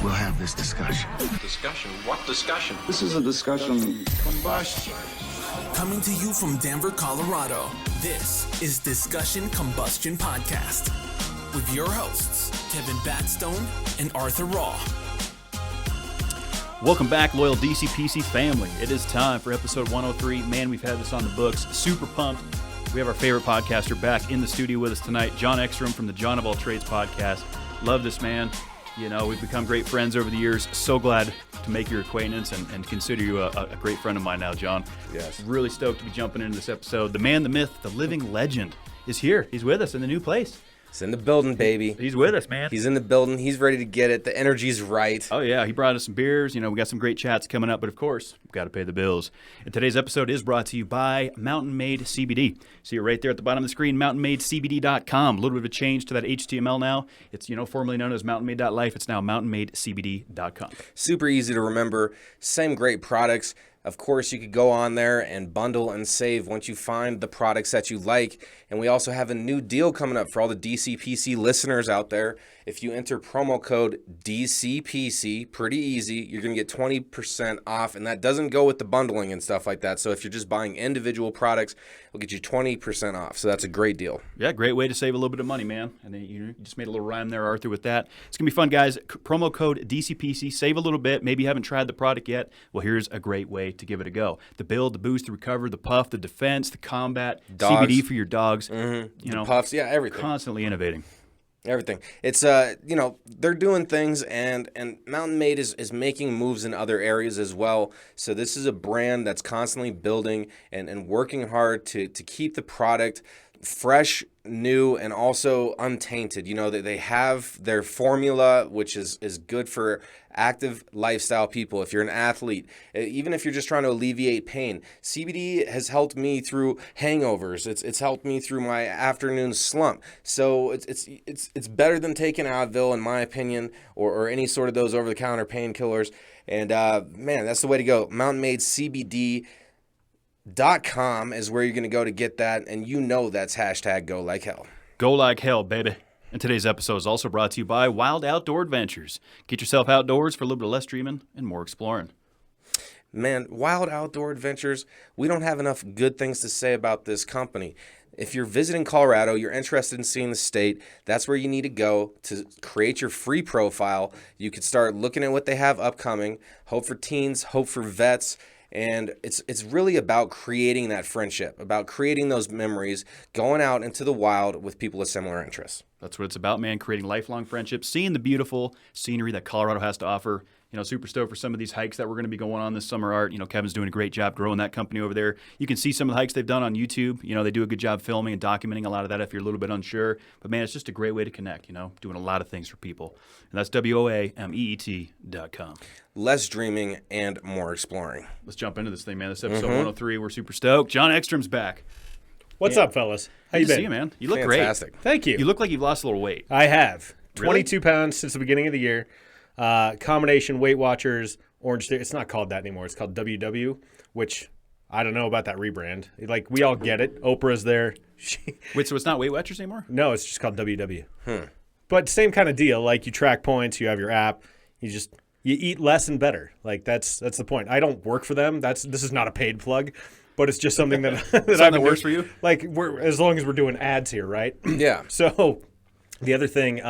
we'll have this discussion. Discussion? What discussion? This is a discussion. Combustion. Coming to you from Denver, Colorado, this is Discussion Combustion Podcast with your hosts, Kevin Batstone and Arthur Raw. Welcome back, loyal DCPC family. It is time for episode 103. Man, we've had this on the books. Super pumped. We have our favorite podcaster back in the studio with us tonight, Jon Ekstrom from the Jon Of All Trades podcast. Love this man. You know, we've become great friends over the years. So glad to make your acquaintance and consider you a great friend of mine now, Jon. Yes. Really stoked to be jumping into this episode. The man, the myth, the living legend is here. He's with us in the new place. He's in the building, baby. He's with us, man. He's in the building. He's ready to get it. The energy's right. Oh, yeah. He brought us some beers. You know, we got some great chats coming up. But, of course, we've got to pay the bills. And today's episode is brought to you by Mountain Made CBD. See it right there at the bottom of the screen, mountainmadecbd.com. A little bit of a change to that HTML now. It's, you know, formerly known as mountainmade.life. It's now mountainmadecbd.com. Super easy to remember. Same great products. Of course, you could go on there and bundle and save once you find the products that you like. And we also have a new deal coming up for all the DCPC listeners out there. If you enter promo code DCPC, pretty easy, you're going to get 20% off. And that doesn't go with the bundling and stuff like that. So if you're just buying individual products, it'll get you 20% off. So that's a great deal. Yeah, great way to save a little bit of money, man. And then you just made a little rhyme there, Arthur, with that. It's going to be fun, guys. Promo code DCPC. Save a little bit. Maybe you haven't tried the product yet. Well, here's a great way to give it a go. The build, the boost, the recover, the puff, the defense, the combat, Dogs. CBD for your dogs. Mm-hmm. You know, the puffs, yeah, everything. Constantly innovating. Everything. It's, you know, they're doing things, and Mountain Made is making moves in other areas as well. So this is a brand that's constantly building and working hard to keep the product fresh, new, and also untainted. You know, they have their formula, which is good for active lifestyle people. If you're an athlete, even if you're just trying to alleviate pain, CBD has helped me through hangovers. It's helped me through my afternoon slump. So it's better than taking Advil, in my opinion, or any sort of those over-the-counter painkillers. And man, that's the way to go. Mountain Made CBD.com is where you're going to go to get that, and you know that's hashtag go like hell. Go like hell, baby. And today's episode is also brought to you by Wild Outdoor Adventures. Get yourself outdoors for a little bit less dreaming and more exploring. Man, Wild Outdoor Adventures, we don't have enough good things to say about this company. If you're visiting Colorado, you're interested in seeing the state, that's where you need to go to create your free profile. You could start looking at what they have upcoming, Hope for Teens, Hope for Vets. And it's really about creating that friendship, about creating those memories, going out into the wild with people with similar interests. That's what it's about, man, creating lifelong friendships, seeing the beautiful scenery that Colorado has to offer. You know, super stoked for some of these hikes that we're going to be going on this summer, Art. You know, Kevin's doing a great job growing that company over there. You can see some of the hikes they've done on YouTube. You know, they do a good job filming and documenting a lot of that if you're a little bit unsure. But, man, it's just a great way to connect, you know, doing a lot of things for people. And that's WOAMEET.com. Less dreaming and more exploring. Let's jump into this thing, man. This is episode 103. We're super stoked. Jon Ekstrom's back. What's up, fellas? How you Good to been? see you, man. You look Fantastic. great. Thank you. You look like you've lost a little weight. I have. Really? 22 pounds since the beginning of the year. Combination Weight Watchers, Orange Theory. It's not called that anymore. It's called WW, which I don't know about that rebrand. Like, we all get it. Oprah's there. Wait, so it's not Weight Watchers anymore? No, it's just called WW. But same kind of deal. Like, you track points. You have your app. You eat less and better. Like, that's the point. I don't work for them. This is not a paid plug. But it's just something that Something that works for you? Like, as long as we're doing ads here, right? Yeah. So the other thing,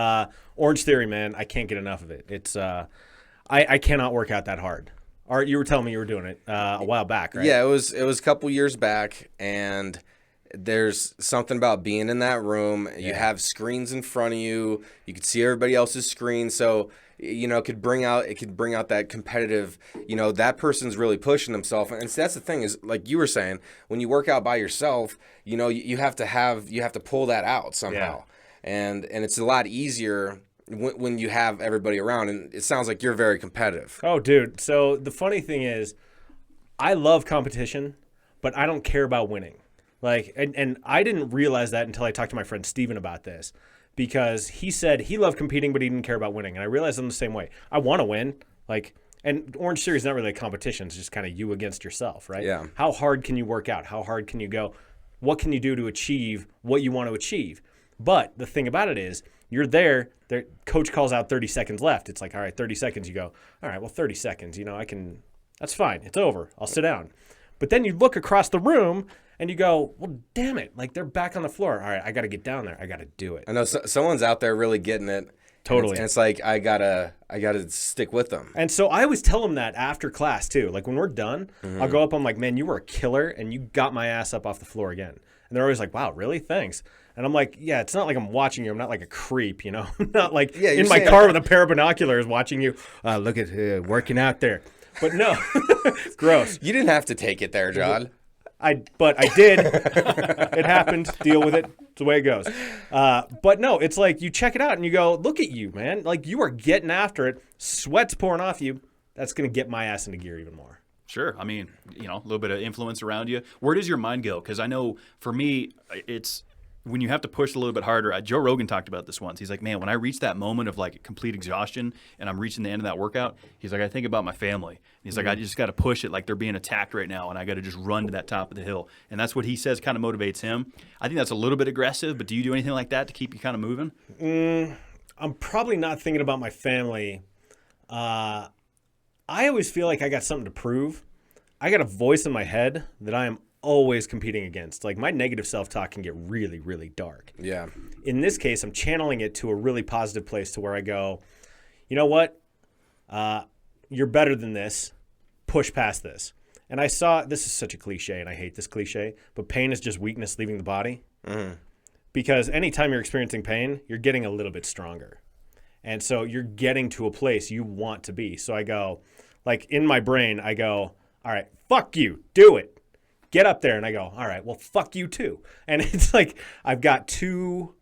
Orange Theory, man, I can't get enough of it. It's I cannot work out that hard. Art, you were telling me you were doing it a while back, right? Yeah, it was a couple years back, and there's something about being in that room. You have screens in front of you. You could see everybody else's screen, so you know it could bring out that competitive. You know, that person's really pushing themselves, and so that's the thing is, like you were saying, when you work out by yourself, you know you have to pull that out somehow, and it's a lot easier when you have everybody around. And it sounds like you're very competitive. Oh, dude. So the funny thing is, I love competition, but I don't care about winning. Like, and I didn't realize that until I talked to my friend Steven about this, because he said he loved competing, but he didn't care about winning. And I realized I'm the same way. I want to win. Like, and Orange Theory is not really a competition. It's just kind of you against yourself, right? Yeah. How hard can you work out? How hard can you go? What can you do to achieve what you want to achieve? But the thing about it is, you're there, coach calls out 30 seconds left. It's like, all right, 30 seconds. You go, all right, well, 30 seconds, that's fine. It's over. I'll sit down. But then you look across the room and you go, well, damn it. Like, they're back on the floor. All right, I got to get down there. I got to do it. I know someone's out there really getting it. Totally. And it's like, I gotta stick with them. And so I always tell them that after class, too. Like, when we're done, I'll go up, I'm like, man, you were a killer, and you got my ass up off the floor again. And they're always like, wow, really? Thanks. And I'm like, yeah, it's not like I'm watching you. I'm not like a creep, I'm not like in my car with a pair of binoculars watching you. Look at working out there. But no, gross. You didn't have to take it there, John. But I did. It happened. Deal with it. It's the way it goes. But no, it's like you check it out and you go, look at you, man. Like, you are getting after it. Sweat's pouring off you. That's going to get my ass into gear even more. Sure. I mean, a little bit of influence around you. Where does your mind go? Because I know for me, it's when you have to push a little bit harder. Joe Rogan talked about this once. He's like, man, when I reach that moment of like complete exhaustion and I'm reaching the end of that workout, he's like, I think about my family. And he's like, I just got to push it like they're being attacked right now, and I got to just run to that top of the hill. And that's what he says kind of motivates him. I think that's a little bit aggressive, but do you do anything like that to keep you kind of moving? I'm probably not thinking about my family. I always feel like I got something to prove. I got a voice in my head that I am always competing against. Like, my negative self-talk can get really, really dark. Yeah. In this case, I'm channeling it to a really positive place to where I go, you know what? You're better than this. Push past this. And I saw, this is such a cliche, and I hate this cliche, but pain is just weakness leaving the body. Because anytime you're experiencing pain, you're getting a little bit stronger. And so you're getting to a place you want to be. So I go, like, in my brain, I go, all right, fuck you, do it. Get up there. And I go, all right, well, fuck you too. And it's like I've got two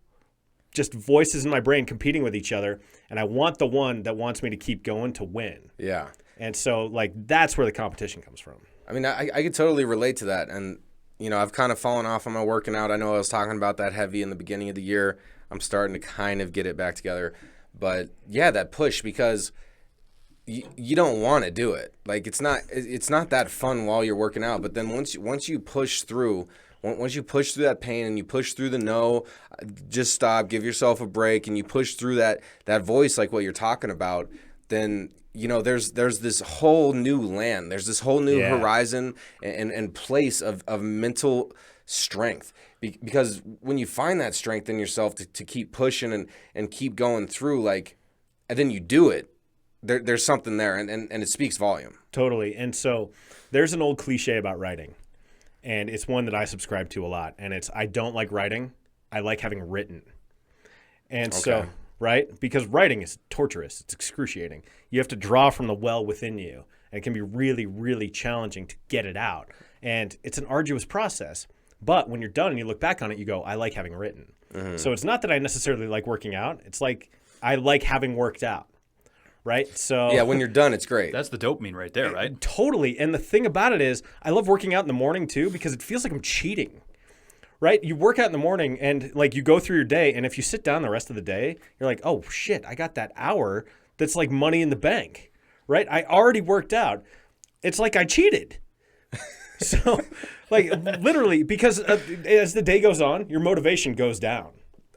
just voices in my brain competing with each other, and I want the one that wants me to keep going to win. Yeah. And so, like, that's where the competition comes from. I mean, I could totally relate to that. And, I've kind of fallen off on my working out. I know I was talking about that heavy in the beginning of the year. I'm starting to kind of get it back together. But, yeah, that push, because you don't want to do it. Like, it's not that fun while you're working out. But then once you push through that pain and you push through the no, just stop, give yourself a break, and you push through that voice like what you're talking about, then there's this whole new land. There's this whole new horizon and place of mental strength. Because when you find that strength in yourself to keep pushing and keep going through, like, and then you do it, there's something there, and it speaks volume. Totally. And so there's an old cliche about writing, and it's one that I subscribe to a lot, and it's, I don't like writing, I like having written. And so, right? Because writing is torturous. It's excruciating. You have to draw from the well within you, and it can be really, really challenging to get it out. And it's an arduous process. But when you're done and you look back on it, you go, I like having written. So it's not that I necessarily like working out. It's like I like having worked out. Right? So yeah, when you're done, it's great. That's the dopamine right there, right? Totally. And the thing about it is, I love working out in the morning too, because it feels like I'm cheating. Right? You work out in the morning and like you go through your day, and if you sit down the rest of the day, you're like, oh shit, I got that hour that's like money in the bank. Right? I already worked out. It's like I cheated. So, like, literally, because as the day goes on, your motivation goes down.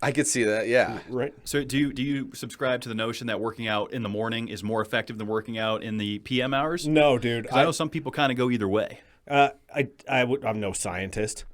I could see that, yeah. Right. So do you subscribe to the notion that working out in the morning is more effective than working out in the PM hours? No, dude. I know some people kind of go either way. I'm no scientist.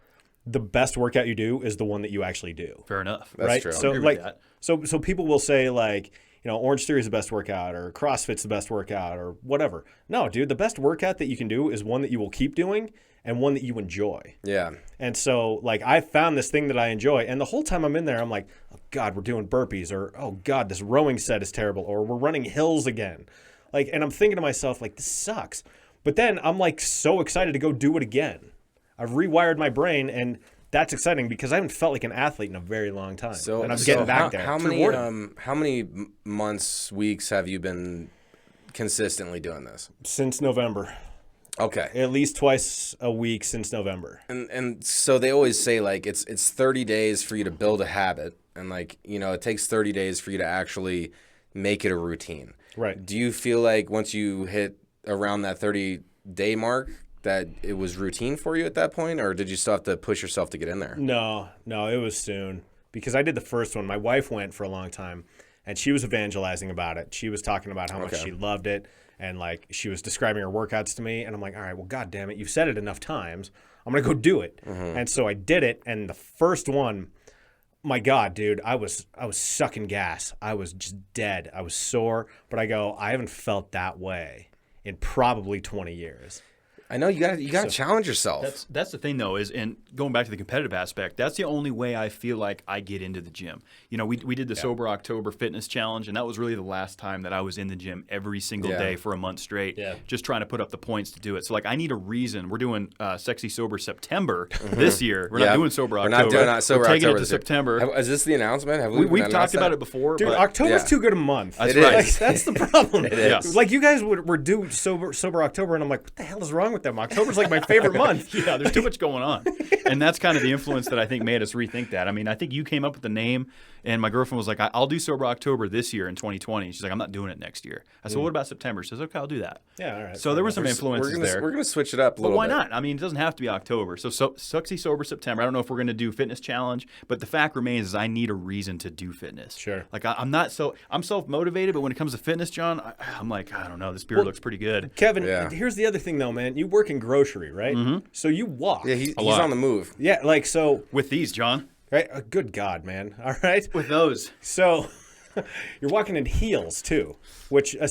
The best workout you do is the one that you actually do. Fair enough. That's right? true. So I agree like, with that. so people will say like, Orange Theory is the best workout, or CrossFit's the best workout, or whatever. No, dude, the best workout that you can do is one that you will keep doing and one that you enjoy. Yeah. And so, like, I found this thing that I enjoy, and the whole time I'm in there, I'm like, oh, God, we're doing burpees, or, oh, God, this rowing set is terrible, or we're running hills again. Like, and I'm thinking to myself, like, this sucks. But then I'm, like, so excited to go do it again. I've rewired my brain, and that's exciting because I haven't felt like an athlete in a very long time. And I'm getting back there. How It's many rewarding. how many months, weeks have you been consistently doing this? Since November. Okay. At least twice a week since November. And so they always say, like, it's 30 days for you to build a habit, and, like, it takes 30 days for you to actually make it a routine. Right. Do you feel like once you hit around that 30-day mark that it was routine for you at that point, or did you still have to push yourself to get in there? No, it was soon. because I did the first one. My wife went for a long time, and she was evangelizing about it. She was talking about how much she loved it, and like she was describing her workouts to me. And I'm like, all right, well, God damn it, you've said it enough times. I'm gonna go do it. And so I did it, and the first one, my God, dude, I was sucking gas. I was just dead. I was sore, but I haven't felt that way in probably 20 years. I know you got to challenge yourself. That's the thing though, and going back to the competitive aspect, that's the only way I feel like I get into the gym. You know, we did the Sober October Fitness Challenge, and that was really the last time that I was in the gym every single day for a month straight, just trying to put up the points to do it. So like, I need a reason. We're doing Sexy Sober September this year. We're not doing Sober October. We're not doing Sober We're taking October it to September. Is this the announcement? We've talked about it before, dude. but October's too good a month. That's It right. is. That's the problem. It is. Like you guys were due sober October, and I'm like, what the hell is wrong with them? October's like my favorite month. Yeah, there's too much going on. And that's kind of the influence that I think made us rethink that. I mean, I think you came up with the name, and my girlfriend was like, I'll do Sober October this year in 2020. She's like, I'm not doing it next year. I said, well, what about September? She says, okay, I'll do that. Yeah, all right. So there were some influences there. We're going to switch it up a But little why bit. not? I mean, it doesn't have to be October. So Sexy Sober September. I don't know if we're going to do fitness challenge, but the fact remains is I need a reason to do fitness. Sure. Like I'm self-motivated, but when it comes to fitness, John, I'm like, I don't know, this beer looks pretty good. Kevin, Yeah. here's the other thing though, man. You work in grochery, right? So you walk. Yeah, he's lot. on the move. Yeah, like so. With these, John. Right? Good God, man. All right. With those. So you're walking in heels too, which I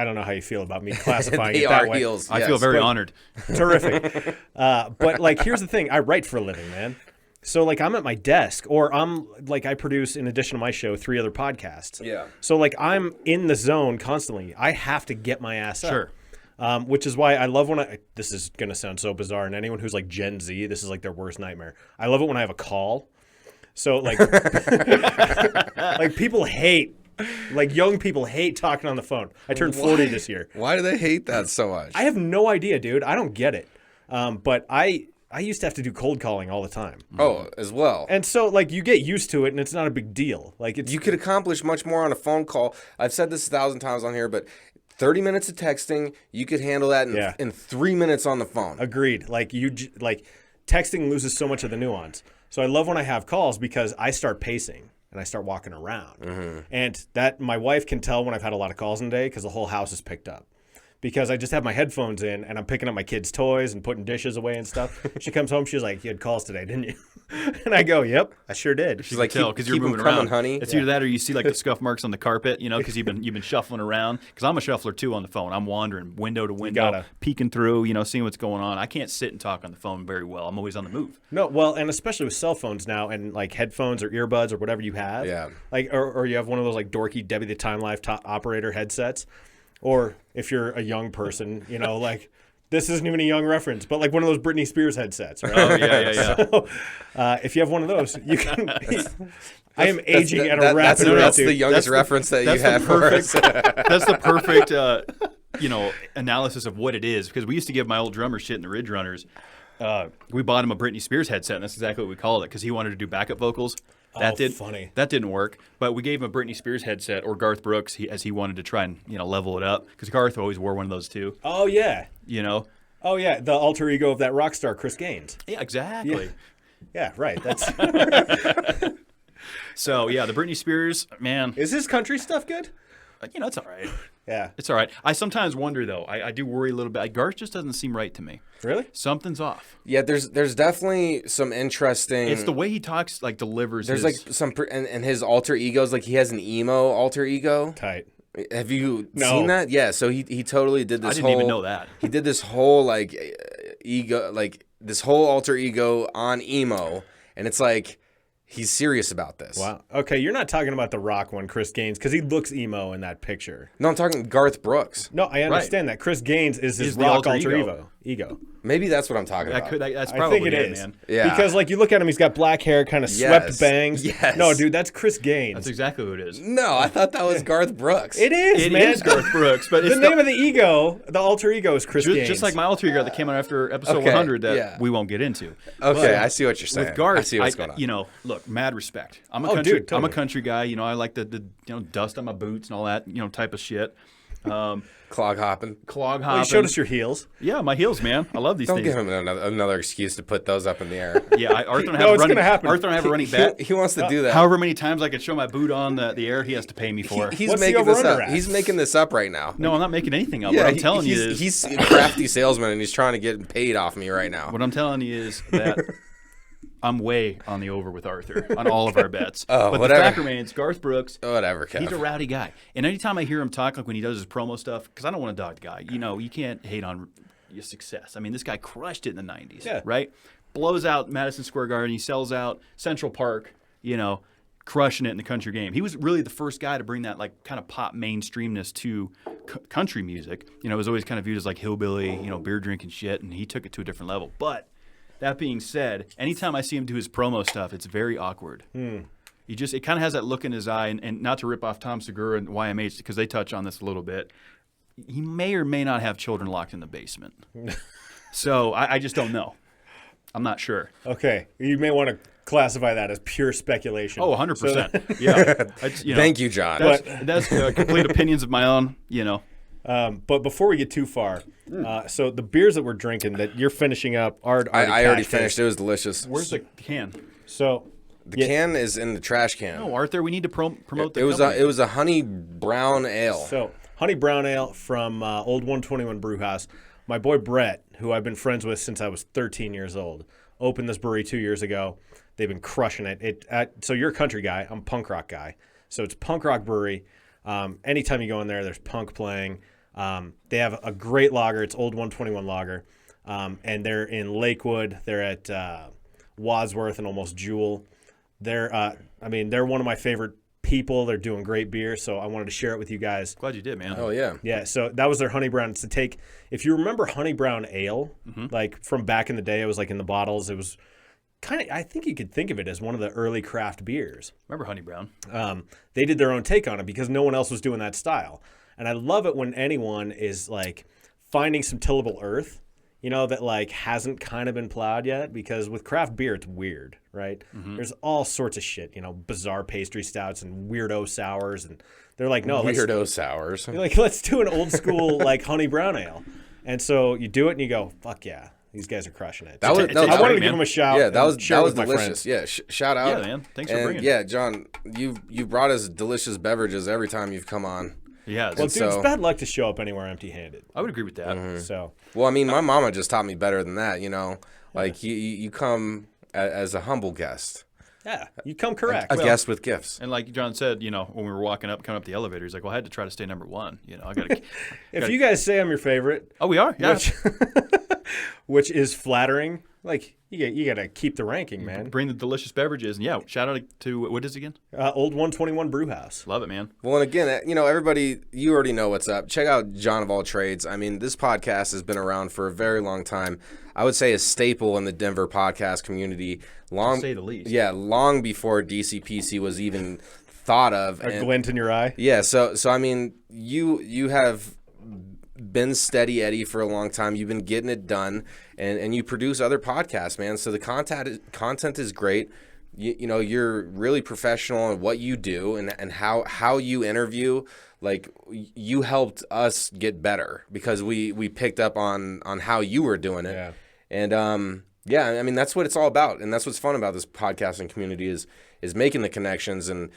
don't know how you feel about me classifying They it that are way. heels. I yes. feel very but- honored. Terrific. But like, here's the thing: I write for a living, man. So like, I'm at my desk, or I'm like, I produce in addition to my show 3 other podcasts. Yeah. So like, I'm in the zone constantly. I have to get my ass up. Sure. Which is why I love when this is going to sound so bizarre, and anyone who's like Gen Z, this is like their worst nightmare. I love it when I have a call. So like, like people hate, like young people hate talking on the phone. I turned 40 this year. Why do they hate that so much? I have no idea, dude. I don't get it. But I used to have to do cold calling all the time. Oh, as well. And so like you get used to it, and it's not a big deal. Like it's You could accomplish much more on a phone call. I've said this 1,000 times on here, but 30 minutes of texting, you could handle that in 3 minutes on the phone. agreed. Like like texting loses so much of the nuance. So I love when I have calls because I start pacing and I start walking around. And that my wife can tell when I've had a lot of calls in a day because the whole house is picked up. Because I just have my headphones in and I'm picking up my kids' toys and putting dishes away and stuff. She comes home, she's like, "You had calls today, didn't you?" And I go, "Yep, I sure did." She's like, Tell keep because you're 'em moving coming, around, honey. It's either that or you see like the scuff marks on the carpet, you know, because you've been shuffling around. Because I'm a shuffler too on the phone. I'm wandering window to window, gotta. peeking through, you know, seeing what's going on. I can't sit and talk on the phone very well. I'm always on the move. No, well, and especially with cell phones now and like headphones or earbuds or whatever you have. Yeah. Like, or you have one of those like dorky Debbie the Time Life operator headsets. Or if you're a young person, you know, like this isn't even a young reference, but like one of those Britney Spears headsets, right? Oh yeah. So, if you have one of those, you can. I am aging at a rapid rate. That's dude. the youngest reference that you have for us. That's the perfect, you know, analysis of what it is. Because we used to give my old drummer shit in the Ridge Runners. We bought him a Britney Spears headset, and that's exactly what we called it. Because he wanted to do backup vocals. Funny. That didn't work. But we gave him a Britney Spears headset or Garth Brooks as he wanted to try and level it up. Because Garth always wore one of those too. Oh yeah. You know. Oh yeah. The alter ego of that rock star, Chris Gaines. Yeah, exactly. Yeah, right. That's. So yeah, the Britney Spears, man, Is his country stuff good? it's all right. Yeah. It's all right. I sometimes wonder though. I do worry a little bit. Garth just doesn't seem right to me. Really? Something's off. Yeah, there's definitely some interesting. It's the way he talks, like delivers. There's his, like some and his alter egos. Like he has an emo alter ego. Tight. Have you No. seen that? Yeah. So he totally did this. I didn't even know that. He did this whole like ego, like this whole alter ego on emo, and it's like he's serious about this. Wow. Okay, you're not talking about the rock one, Chris Gaines, because he looks emo in that picture. No, I'm talking Garth Brooks. No, I understand that. Chris Gaines is his Is the rock alter alter ego. Maybe that's what I'm talking about. That's I probably think it is. man. Yeah. Because like you look at him, he's got black hair, kind of swept Yes. bangs. Yes. No, dude, that's Chris Gaines. That's exactly who it is. No, I thought that was Garth Brooks. It is, It man. is Garth Brooks, but it's The name of the ego, the alter ego, is Chris Gaines. just like my alter ego that came out after episode Okay, 100 that yeah. we won't get into. Okay, I see what you're saying. With Garth, I see what's going on. Look, mad respect. I'm a Oh, country. dude, I'm a totally. country guy. I like the dust on my boots and all that type of shit. Clog hopping. clog Well, hopping. you showed us your heels. Yeah, my heels, man. I love these Don't things. give him another excuse to put those up in the air. Yeah, Arthur and I No, have it's a running, gonna happen. Arthur and I have a running bet. He wants to do that. However many times I can show my boot on the air, he has to pay me for. He's What's the making this over-under up. at? He's making this up right now. No, I'm not making anything up. What I'm telling you is, he's a crafty salesman and he's trying to get paid off me right now. what I'm telling you is that I'm way on the over with Arthur on all of our bets. Oh, but whatever. the fact remains, Garth Brooks, Whatever, Kev. he's a rowdy guy. And anytime I hear him talk, like when he does his promo stuff, because I don't want to dog the guy. You know, you can't hate on your success. I mean, this guy crushed it in the 90s, Yeah. right? Blows out Madison Square Garden. He sells out Central Park, you know, crushing it in the country game. He was really the first guy to bring that like kind of pop mainstreamness to country music. You know, it was always kind of viewed as like hillbilly, you know, beer drinking shit, and he took it to a different level. But that being said, anytime I see him do his promo stuff, it's very awkward. He just, it kind of has that look in his eye, and not to rip off Tom Segura and YMH because they touch on this a little bit. He may or may not have children locked in the basement. So I just don't know. I'm not sure. Okay, you may want to classify that as pure speculation. Oh, 100%. Yeah. Thank you, John. That's complete opinions of my own, you know. But before we get too far, so the beers that we're drinking that you're finishing up are I already finished. It was delicious. Where's the can? So The can is in the trash can. No, Arthur, we need to promote the It was company. it was a honey brown ale. So, honey brown ale from Old 121 Brew House. My boy Brett, who I've been friends with since I was 13 years old, opened this brewery 2 years ago. They've been crushing it. So you're a country guy. I'm a punk rock guy. So it's a punk rock brewery. Anytime you go in there, there's punk playing. They have a great lager. It's Old 121 lager. And they're in Lakewood. They're at Wadsworth and almost Jewel. They're one of my favorite people. They're doing great beer, so I wanted to share it with you guys. Glad you did, man. Oh yeah. Yeah, so that was their honey brown. It's to take, if you remember honey brown ale, like from back in the day, it was like in the bottles. It was kind of, I think you could think of it as one of the early craft beers. Remember Honey Brown? They did their own take on it because no one else was doing that style. And I love it when anyone is like finding some tillable earth, you know, that like hasn't kind of been plowed yet, because with craft beer, it's weird, right? There's all sorts of shit, you know, bizarre pastry stouts and weirdo sours. And they're like, no, Weirdo sours. let's do an old school like honey brown ale. And so you do it and you go, fuck yeah, these guys are crushing it. That was- It's that was- I wanted great, to give man. them a shout. Yeah, that and was share it with my delicious. friends. Yeah, shout out. Yeah, man. Thanks for And bringing it. yeah, John, you brought us delicious beverages every time you've come on. Yeah, Well, dude, so- it's bad luck to show up anywhere empty-handed. I would agree with that. So Well, I mean, my mama just taught me better than that. You know, like you come as a humble guest, yeah, you come correct. a guest with gifts. And like John said, you know, when we were coming up the elevator, he's like, well, I had to try to stay number one. You know, I got to. If you guys say I'm your favorite, Oh, we are? Yeah. which is flattering, like you got to keep the ranking, man. Bring the delicious beverages. And yeah, shout out to, what is it again? Old 121 Brew House. Love it, man. Well, and again, you know, everybody, you already know what's up. Check out Jon Of All Trades. I mean, this podcast has been around for a very long time. I would say a staple in the Denver podcast community. Long, To say the least. Yeah, long before DCPC was even thought of. A And- glint in your eye. Yeah, so I mean, you have been steady Eddie for a long time. You've been getting it done, and you produce other podcasts, man. So the content is great. You know, you're really professional in what you do and how you interview. Like, you helped us get better because we picked up on how you were doing it. Yeah. And yeah, I mean, that's what it's all about, and that's what's fun about this podcasting community is making the connections and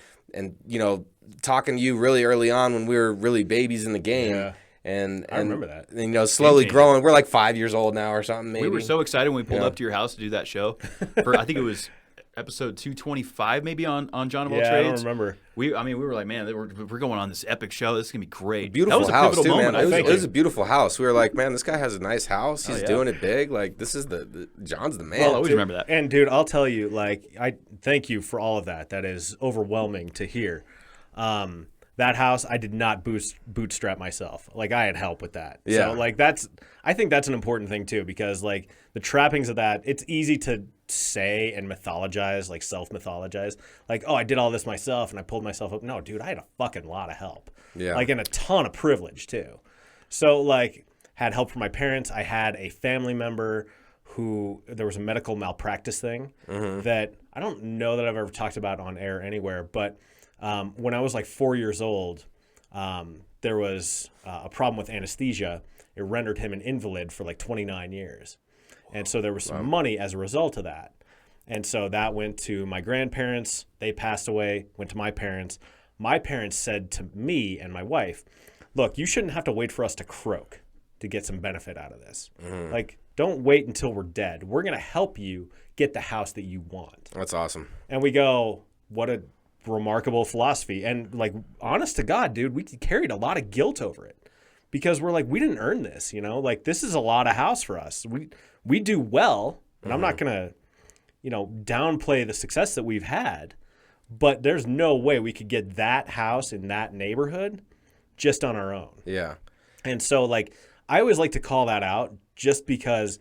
you know, talking to you really early on when we were really babies in the game. Yeah. And I remember that. And, you know, slowly Game-changing. growing. We're like 5 years old now or something. Maybe We were so excited when we pulled Yeah. up to your house to do that show. For I think it was episode 225 maybe on Jon Of All Yeah, I Trades. don't remember. We were like, man, we're going on this epic show. This is going to be great. beautiful that was a house pivotal too, moment, man. It I was, think. it was a beautiful house. We were like, man, this guy has a nice house. He's yeah. doing it big. Like, this is the John's the man. I'll always remember that. And dude, I'll tell you, like, I thank you for all of that. That is overwhelming to hear. That house, I did not bootstrap myself. Like, I had help with that. Yeah. So, like, I think that's an important thing too, because like the trappings of that, it's easy to say and mythologize, like self-mythologize. Like, oh, I did all this myself and I pulled myself up. No, dude, I had a fucking lot of help. Yeah. Like, and a ton of privilege too. So, like, had help from my parents. I had a family member who, there was a medical malpractice thing that I don't know that I've ever talked about on air anywhere, but when I was like 4 years old, there was a problem with anesthesia. It rendered him an invalid for like 29 years. And so there was some money as a result of that. And so that went to my grandparents. They passed away, went to my parents. My parents said to me and my wife, look, you shouldn't have to wait for us to croak to get some benefit out of this. Like, don't wait until we're dead. We're going to help you get the house that you want. That's awesome. And we go, what a remarkable philosophy. And like, honest to God, dude, we carried a lot of guilt over it because we're like, we didn't earn this, you know, like this is a lot of house for us. We do well, and I'm not going to, you know, downplay the success that we've had, but there's no way we could get that house in that neighborhood just on our own. Yeah. And so like, I always like to call that out just because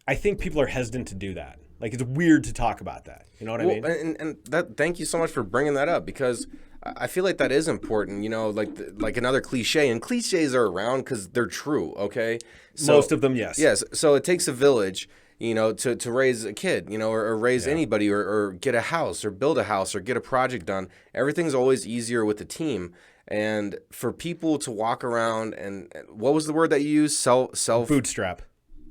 I think people are hesitant to do that. Like, it's weird to talk about that. You know what I mean? And that, thank you so much for bringing that up because I feel like that is important, you know, like another cliche. And cliches are around because they're true, okay? So, most of them, yes. Yes. So it takes a village, you know, to raise a kid, you know, or raise anybody or get a house or build a house or get a project done. Everything's always easier with a team. And for people to walk around and what was the word that you used? Self Bootstrap.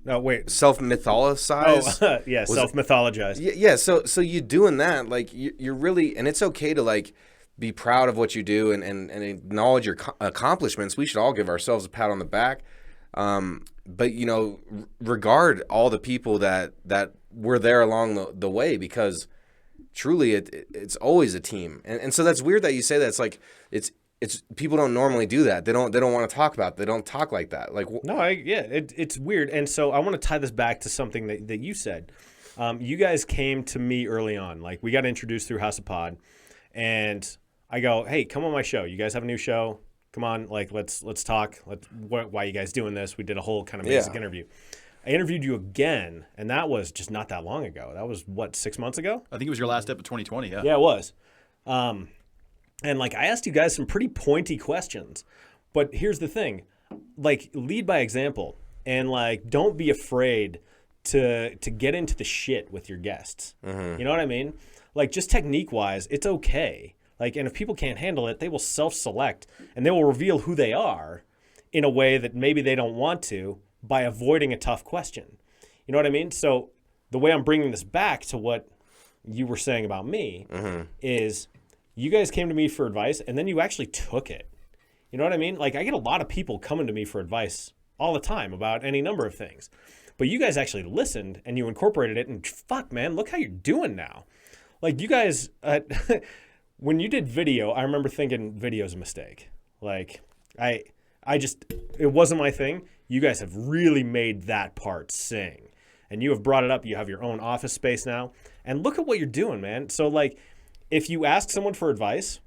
No, wait. Self-mythologize? Oh, yeah, self-mythologize. Yeah, so you doing that, like, you're really, and it's okay to, like, be proud of what you do and acknowledge your accomplishments. We should all give ourselves a pat on the back. But, you know, regard all the people that were there along the way because truly it's always a team. And so that's weird that you say that. It's like, it's people don't normally do that. They don't want to talk about it. They don't talk like that. Like no, it's weird. And so I want to tie this back to something that you said. You guys came to me early on. Like we got introduced through House of Pod, and I go, hey, come on my show. You guys have a new show. Come on, like let's talk. Why are you guys doing this? We did a whole kind of basic interview. I interviewed you again, and that was just not that long ago. That was what, 6 months ago? I think it was your last step of 2020. Yeah. Yeah, it was. And like I asked you guys some pretty pointy questions, but here's the thing, like lead by example, and like don't be afraid to get into the shit with your guests. You know what I mean? Like just technique wise, it's okay. Like, and if people can't handle it, they will self-select and they will reveal who they are in a way that maybe they don't want to by avoiding a tough question. You know what I mean? So the way I'm bringing this back to what you were saying about me is you guys came to me for advice and then you actually took it. You know what I mean? Like I get a lot of people coming to me for advice all the time about any number of things, but you guys actually listened and you incorporated it and fuck man, look how you're doing now. Like you guys, when you did video, I remember thinking video's a mistake. Like I just, it wasn't my thing. You guys have really made that part sing and you have brought it up. You have your own office space now and look at what you're doing, man. So like, if you ask someone for advice,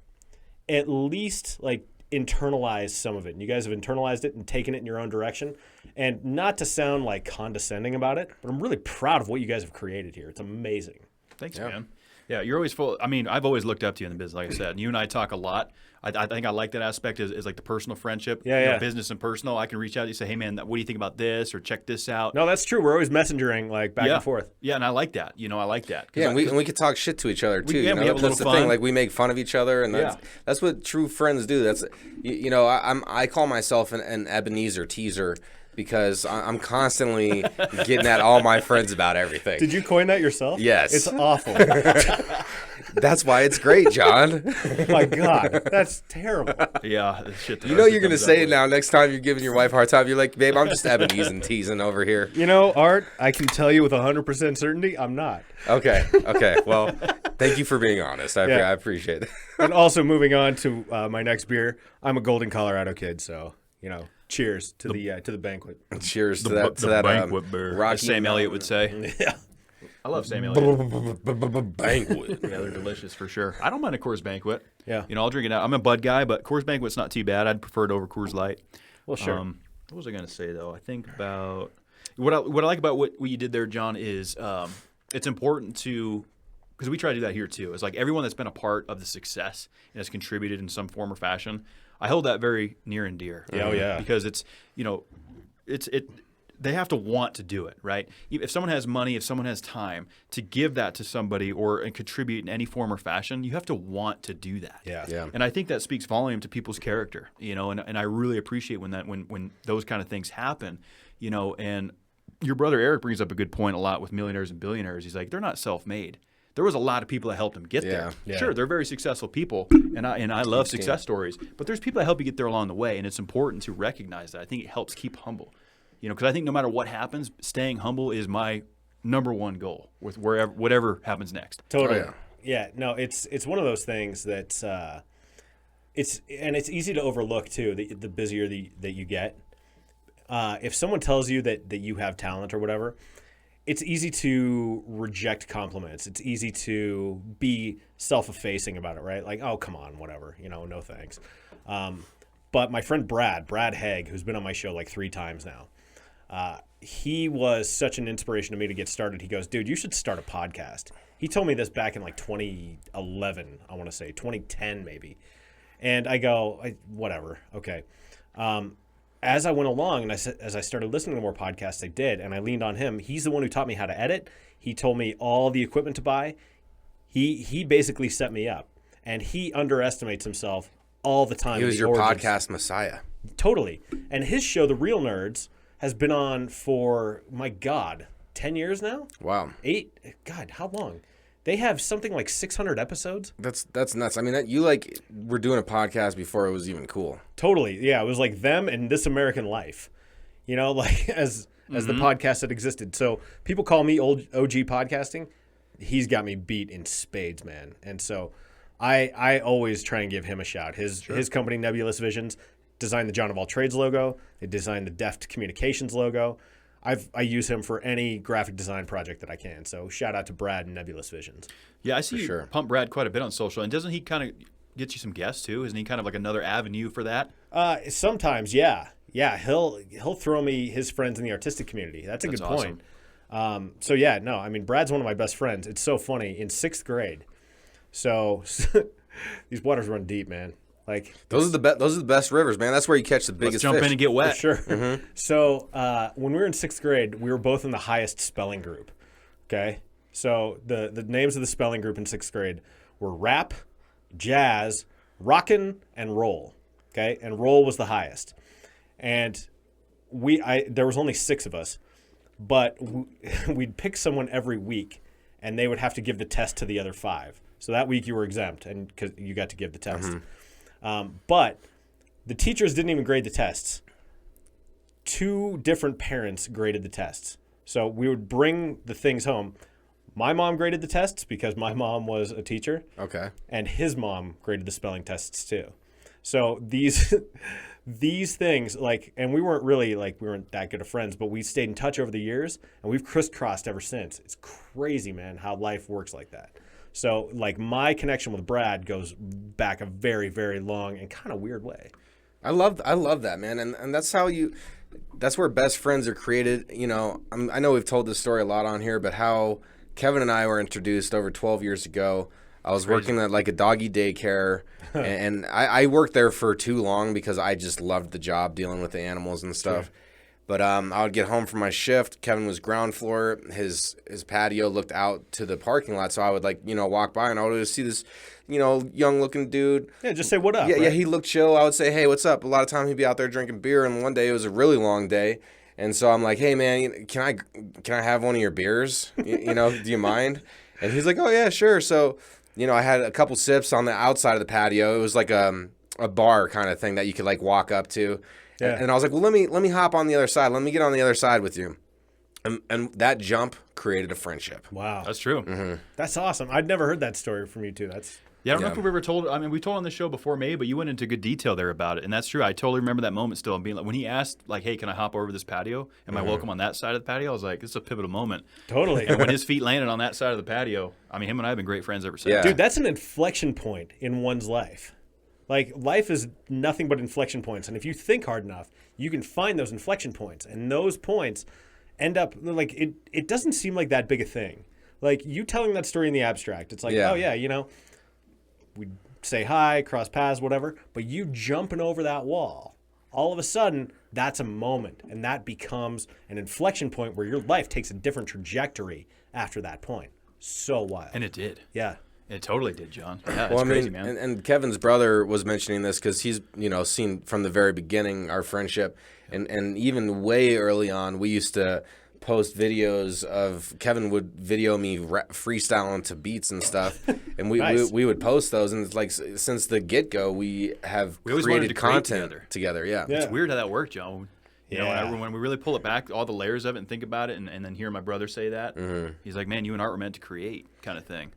at least like internalize some of it. And you guys have internalized it and taken it in your own direction. And not to sound like condescending about it, but I'm really proud of what you guys have created here. It's amazing. Thanks, man. Yeah, you're always full. I mean, I've always looked up to you in the business, like I said. And you and I talk a lot. I think I like that aspect is like the personal friendship. Yeah, you know, yeah. Business and personal. I can reach out to you and say, hey, man, what do you think about this? Or check this out. No, that's true. We're always messengering like back and forth. Yeah, and I like that. You know, I like that. Yeah, and we could talk shit to each other too. We you know? have a That's little the fun. thing. Like we make fun of each other, and that's what true friends do. That's you know, I call myself an Ebenezer teaser because I'm constantly getting at all my friends about everything. Did you coin that yourself? Yes. It's awful. That's why it's great, John. Oh my God, that's terrible. Yeah, the shit that You know Arthur you're gonna comes say up it with. now. Next time you're giving your wife a hard time, you're like, babe, I'm just Ebenezer teasing over here. You know, Art, I can tell you with 100% certainty, I'm not. Okay. Well, thank you for being honest. I appreciate it. And also moving on to my next beer, I'm a Golden, Colorado kid, so you know, cheers to the banquet. Cheers to The that banquet beer, Rocky as Sam Elliott would say. Yeah. I love Sam Elliott. banquet. Yeah, they're delicious for sure. I don't mind a Coors Banquet. Yeah. You know, I'll drink it out. I'm a Bud guy, but Coors Banquet's not too bad. I'd prefer it over Coors Light. Well, sure. What was I going to say, though? I think about what I like about what you did there, John, is it's important to – because we try to do that here too. It's like everyone that's been a part of the success and has contributed in some form or fashion, I hold that very near and dear. Yeah, oh, yeah. Because it's, you know, they have to want to do it, right? If someone has money, if someone has time to give that to somebody and contribute in any form or fashion, you have to want to do that. Yeah. And I think that speaks volume to people's character, and I really appreciate when those kind of things happen, and your brother Eric brings up a good point a lot with millionaires and billionaires. He's like, they're not self-made. There was a lot of people that helped them get there. Yeah. Sure, they're very successful people, and I love success stories. But there's people that help you get there along the way, and it's important to recognize that. I think it helps keep humble, because I think no matter what happens, staying humble is my number one goal with whatever happens next. Totally. Oh, yeah. No, it's one of those things that it's easy to overlook too. The busier that you get, if someone tells you that you have talent or whatever, it's easy to reject compliments. It's easy to be self-effacing about it, right? Like, oh, come on, whatever, no thanks. But my friend Brad Haig, who's been on my show like 3 times now, he was such an inspiration to me to get started. He goes, dude, you should start a podcast. He told me this back in like 2011, I want to say, 2010 maybe. And I go, whatever, okay. As I went along and as I started listening to more podcasts, I did, and I leaned on him. He's the one who taught me how to edit. He told me all the equipment to buy. He basically set me up, and he underestimates himself all the time. He was your podcast messiah. Totally. And his show, The Real Nerds, has been on for, my God, 10 years now? Wow. 8? God, how long? They have something like 600 episodes. That's nuts. I mean, you were doing a podcast before it was even cool. Totally. Yeah, it was like them and This American Life, like as the podcast that existed. So people call me OG podcasting. He's got me beat in spades, man. And so I always try and give him a shout. His company, Nebulous Visions, designed the Jon Of All Trades logo. They designed the Deft Communications logo. I use him for any graphic design project that I can. So shout out to Brad and Nebulous Visions. Yeah, I see you pump Brad quite a bit on social. And doesn't he kind of get you some guests too? Isn't he kind of like another avenue for that? Sometimes, yeah. Yeah, he'll throw me his friends in the artistic community. That's a good point. So yeah, no, I mean, Brad's one of my best friends. It's so funny. In 6th grade, so these waters run deep, man. Like those are the best rivers, man. That's where you catch the biggest Let's jump fish. in and get wet. For sure. So when we were in 6th grade, we were both in the highest spelling group. Okay, so the names of the spelling group in 6th grade were rap, jazz, rockin', and roll. Okay, and roll was the highest. And there was only 6 of us, but we'd pick someone every week, and they would have to give the test to the other 5. So that week you were exempt, and because you got to give the test. But the teachers didn't even grade the tests. 2 different parents graded the tests. So we would bring the things home. My mom graded the tests because my mom was a teacher. Okay. And his mom graded the spelling tests too. So these things, and we weren't that good of friends, but we stayed in touch over the years, and we've crisscrossed ever since. It's crazy, man, how life works like that. So, my connection with Brad goes back a very, very long and kind of weird way. I love that, man, and that's where best friends are created. I know we've told this story a lot on here, but how Kevin and I were introduced over 12 years ago. I was working at a doggy daycare, and I worked there for too long because I just loved the job dealing with the animals and stuff. Sure. But I would get home from my shift. Kevin was ground floor. His patio looked out to the parking lot, so I would walk by and I would just see this, young looking dude. Yeah, just say what up. Yeah, right? yeah. He looked chill. I would say, hey, what's up? A lot of time he'd be out there drinking beer, and one day it was a really long day, and so I'm like, hey man, can I have one of your beers? Do you mind? And he's like, oh yeah, sure. So I had a couple sips on the outside of the patio. It was like a bar kind of thing that you could walk up to. Yeah. And I was like, well, let me hop on the other side. Let me get on the other side with you. And that jump created a friendship. Wow. That's true. Mm-hmm. That's awesome. I'd never heard that story from you, too. I don't know if we've ever told. I mean, we told on the show before, maybe, but you went into good detail there about it, and that's true. I totally remember that moment still. And being when he asked, hey, can I hop over this patio? Am I welcome on that side of the patio? I was like, this is a pivotal moment. Totally. And when his feet landed on that side of the patio, I mean, him and I have been great friends ever since. Yeah. Dude, that's an inflection point in one's life. Life is nothing but inflection points, and if you think hard enough, you can find those inflection points, and those points end up it doesn't seem like that big a thing. You telling that story in the abstract, it's oh yeah, we say hi, cross paths, whatever, but you jumping over that wall all of a sudden, that's a moment, and that becomes an inflection point where your life takes a different trajectory after that point. So wild. And it did. Yeah. It totally did, John. Yeah, Well, it's crazy, man. And Kevin's brother was mentioning this because he's, seen from the very beginning our friendship, and even way early on, we used to post videos of Kevin would video me freestyling to beats and stuff, and Nice. we would post those, and it's like since the get go, we have We always wanted created to create content together. Yeah. It's weird how that worked, John. You know, Yeah. when we really pull it back, all the layers of it, and think about it, and then hear my brother say that, Mm-hmm. he's like, man, you and Art were meant to create, kind of thing.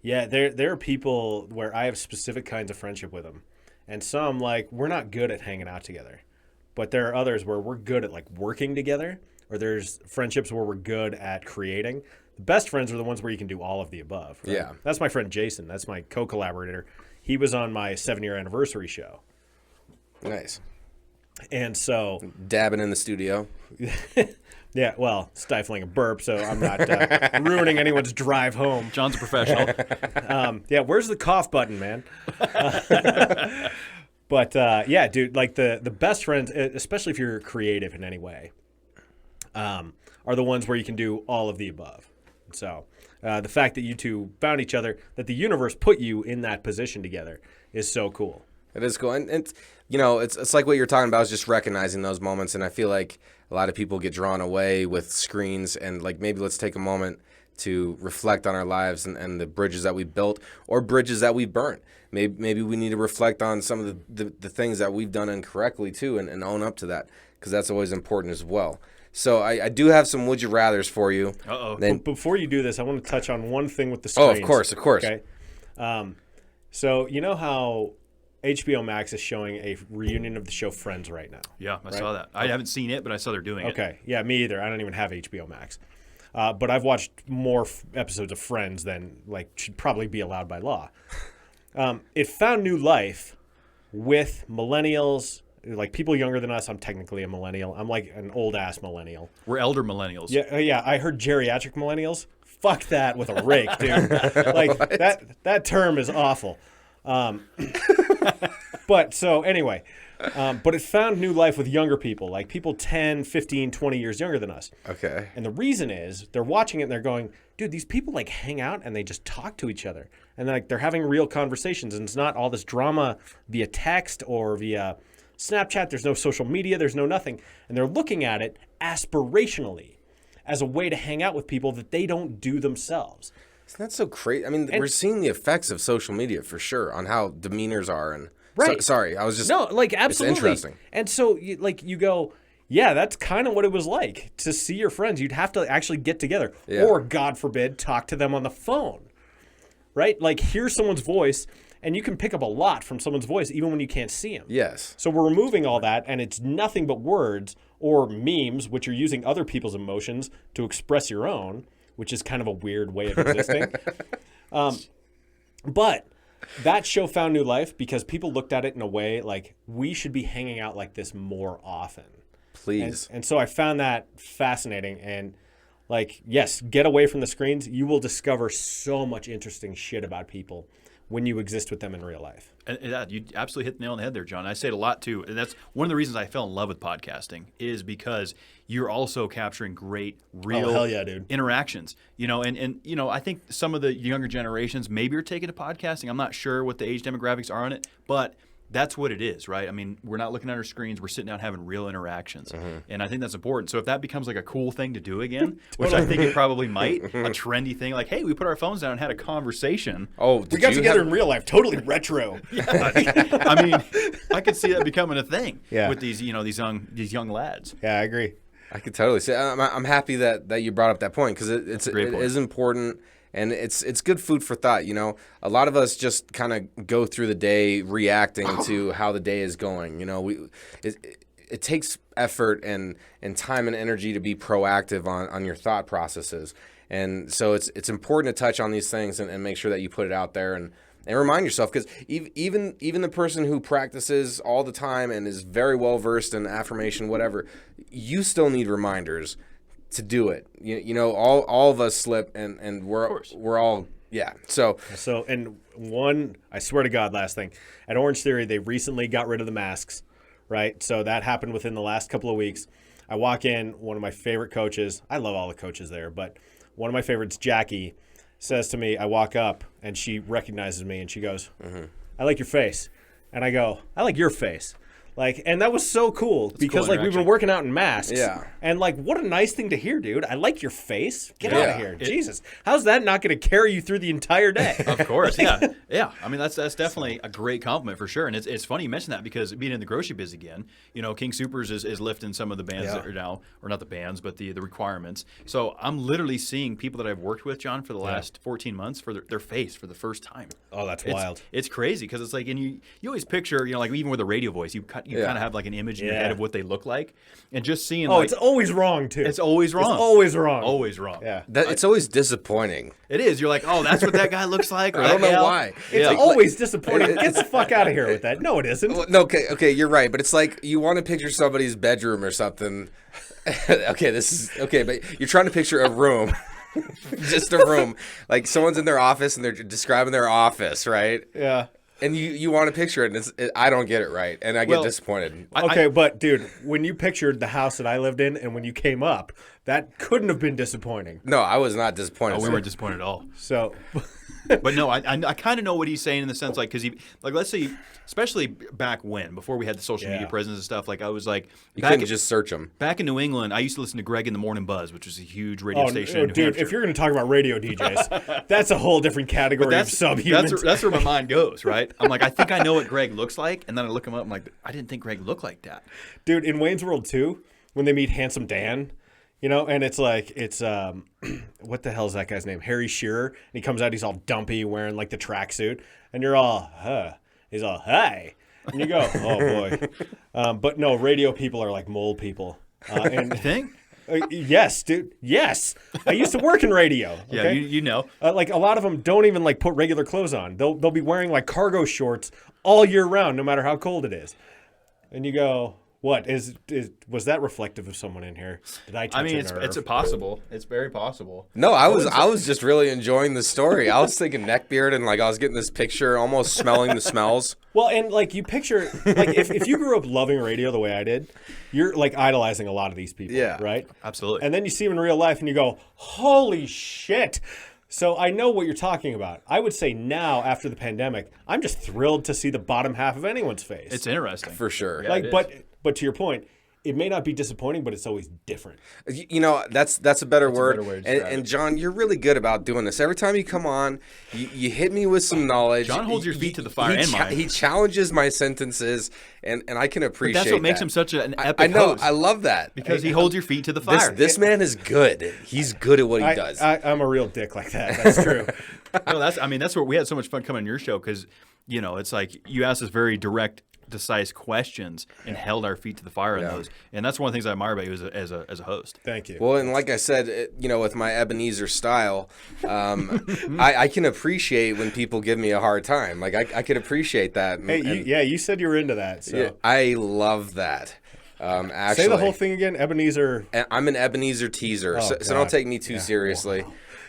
Yeah, there are people where I have specific kinds of friendship with them. And some, like, we're not good at hanging out together. But there are others where we're good at, like, working together. Or there's friendships where we're good at creating. The best friends are the ones where you can do all of the above. Right? Yeah. That's my friend Jason. That's my co-collaborator. He was on my 7-year anniversary show. Nice. And so, Dabbing in the studio. yeah, well, stifling a burp, so I'm not ruining anyone's drive home. John's a professional. Yeah, where's the cough button, man? But yeah, dude, like the best friends, especially if you're creative in any way, are the ones where you can do all of the above. So the fact that you two found each other, that the universe put you in that position together, is so cool. It is cool, and it's like what you're talking about is just recognizing those moments, and I feel like a lot of people get drawn away with screens, and like maybe let's take a moment to reflect on our lives and the bridges that we built or bridges that we burnt. Maybe we need to reflect on some of the things that we've done incorrectly too, and own up to that, because that's always important as well. So I do have some would you rathers for you. Uh-oh. But before you do this, I want to touch on one thing with the screens. Oh, of course. Okay. So you know how HBO Max is showing a reunion of the show Friends right now? Yeah, I saw that. I haven't seen it, but I saw they're doing it. Okay. Yeah, me either. I don't even have HBO Max. But I've watched more episodes of Friends than should probably be allowed by law. It found new life with millennials, like people younger than us. I'm technically a millennial. I'm like an old ass millennial. We're elder millennials. Yeah, yeah. I heard geriatric millennials. Fuck that with a rake, dude. Like that term is awful. But so anyway, but it found new life with younger people, like people 10, 15, 20 years younger than us. Okay. And the reason is they're watching it and they're going, dude, these people like hang out and they just talk to each other. And like they're having real conversations, and it's not all this drama via text or via Snapchat. There's no social media. There's no nothing. And they're looking at it aspirationally as a way to hang out with people that they don't do themselves. Isn't that so crazy? I mean, we're seeing the effects of social media for sure on how demeanors are. And Right. sorry, I was just No, like absolutely. It's interesting. And so you go, yeah, that's kind of what it was like to see your friends. You'd have to actually get together, Yeah. or God forbid, talk to them on the phone, right? Like hear someone's voice, and you can pick up a lot from someone's voice even when you can't see them. Yes. So we're removing all that, and it's nothing but words or memes, which are using other people's emotions to express your own, which is kind of a weird way of existing. But that show found new life because people looked at it in a way like we should be hanging out like this more often. Please. And so I found that fascinating. And like, yes, get away from the screens. You will discover so much interesting shit about people when you exist with them in real life. And you absolutely hit the nail on the head there, John. I say it a lot too, and that's one of the reasons I fell in love with podcasting is because you're also capturing great, real hell yeah, dude. interactions. And I think some of the younger generations maybe are taking to podcasting. I'm not sure what the age demographics are on it, but that's what it is, right? I mean, we're not looking at our screens. We're sitting down having real interactions. Mm-hmm. And I think that's important. So if that becomes like a cool thing to do again, which I think it probably might, a trendy thing, like, hey, we put our phones down and had a conversation. Oh, We got together in real life. Totally retro. I mean, I could see that becoming a thing Yeah. with these young lads. Yeah, I agree. I could totally say. I'm happy that you brought up that point because it great point. is important, and it's good food for thought. A lot of us just kind of go through the day reacting to how the day is going. It takes effort and time and energy to be proactive on your thought processes, and so it's important to touch on these things and make sure that you put it out there and remind yourself, because even the person who practices all the time and is very well versed in affirmation, whatever, you still need reminders to do it. All of us slip, and we're all So And one, I swear to God, last thing at Orange Theory, they recently got rid of the masks, right? So that happened within the last couple of weeks. I walk in, one of my favorite coaches. I love all the coaches there, but one of my favorites, Jackie, says to me, I walk up and she recognizes me and she goes, I like your face. And I go, I like your face. Like, and that was so cool because cool like we've been working out in masks. Yeah. And like, what a nice thing to hear, dude. I like your face. Get out Yeah. of here. Jesus. How's that not going to carry you through the entire day? Of course, yeah, yeah. I mean, that's definitely a great compliment for sure. And it's funny you mention that because being in the grocery biz again, you know, King Soopers is lifting some of the bands that are now, or not the bands, but the requirements. So I'm literally seeing people that I've worked with, John, for the last 14 months for their face for the first time. Oh, that's wild. It's crazy because it's like, and you always picture, you know, like even with a radio voice, you kind of have like an image in your head of what they look like, and just seeing. Oh, like, it's always wrong too. It's always wrong. It's always wrong. Always wrong. Yeah. It's always disappointing. It is. You're like, oh, that's what that guy looks like. Or I don't that know gal. why. It's Yeah. always disappointing. Get the fuck out of here with that. No, it isn't. Well, no, okay, you're right, but it's like you want to picture somebody's bedroom or something. But you're trying to picture a room, just a room. Like someone's in their office and they're describing their office, right? Yeah. And you want to picture it, and I don't get it right, and I get disappointed. Okay, but dude, when you pictured the house that I lived in and when you came up, that couldn't have been disappointing. No, I was not disappointed. Oh, we weren't disappointed at all. So, But no, I kind of know what he's saying in the sense, like, because he, like, let's say, especially back when, before we had the social media presence and stuff, like, I was like, You couldn't just search them. back in New England, I used to listen to Greg in the Morning Buzz, which was a huge radio station in New dude, Hampshire. if you're going to talk about radio DJs, that's a whole different category of subhumans. that's where my mind goes, right? I'm like, I think I know what Greg looks like, and then I look him up, I'm like, I didn't think Greg looked like that. Dude, in Wayne's World 2, when they meet Handsome Dan, you know, and it's like, what the hell is that guy's name? Harry Shearer. And he comes out, he's all dumpy, wearing like the tracksuit. And you're all, huh. He's all, hi. And you go, oh boy. But no, radio people are like mole people. And You think? yes, dude. Yes. I used to work in radio. Yeah, Okay? you know. Like a lot of them don't even like put regular clothes on. They'll be wearing like cargo shorts all year round, no matter how cold it is. And you go, what was that reflective of someone in here? Did I touch I mean, a nerve? it's possible. It's very possible. No, I was just really enjoying the story. I was thinking neckbeard, and like I was getting this picture, almost smelling the smells. Well, and like you picture, like if you grew up loving radio the way I did, you're like idolizing a lot of these people, Yeah. right? Absolutely. And then you see them in real life, and you go, holy shit. So I know what you're talking about. I would say now, after the pandemic, I'm just thrilled to see the bottom half of anyone's face. It's interesting. For sure. Yeah, like, it is. but to your point, it may not be disappointing, but it's always different. You know, that's a better word. better way to describe And John, you're really good about doing this. Every time you come on, you hit me with some knowledge. John holds your feet to the fire and mine. He challenges my sentences, and I can appreciate But that's what makes that. him such an epic I know. host. I love that. Because he holds your feet to the fire. This man is good. He's good at what he does. I'm a real dick like that. That's true. No, that's where we had so much fun coming on your show because, you know, it's like you asked us very direct, decisive questions and held our feet to the fire in those. And that's one of the things I admire about you as a host. Thank you. Well, and like I said, you know, with my Ebenezer style, I can appreciate when people give me a hard time. Like I can appreciate that. And, Hey, you said you were into that. So yeah, I love that. Actually, say the whole thing again, Ebenezer. I'm an Ebenezer teaser, so God. don't take me too seriously.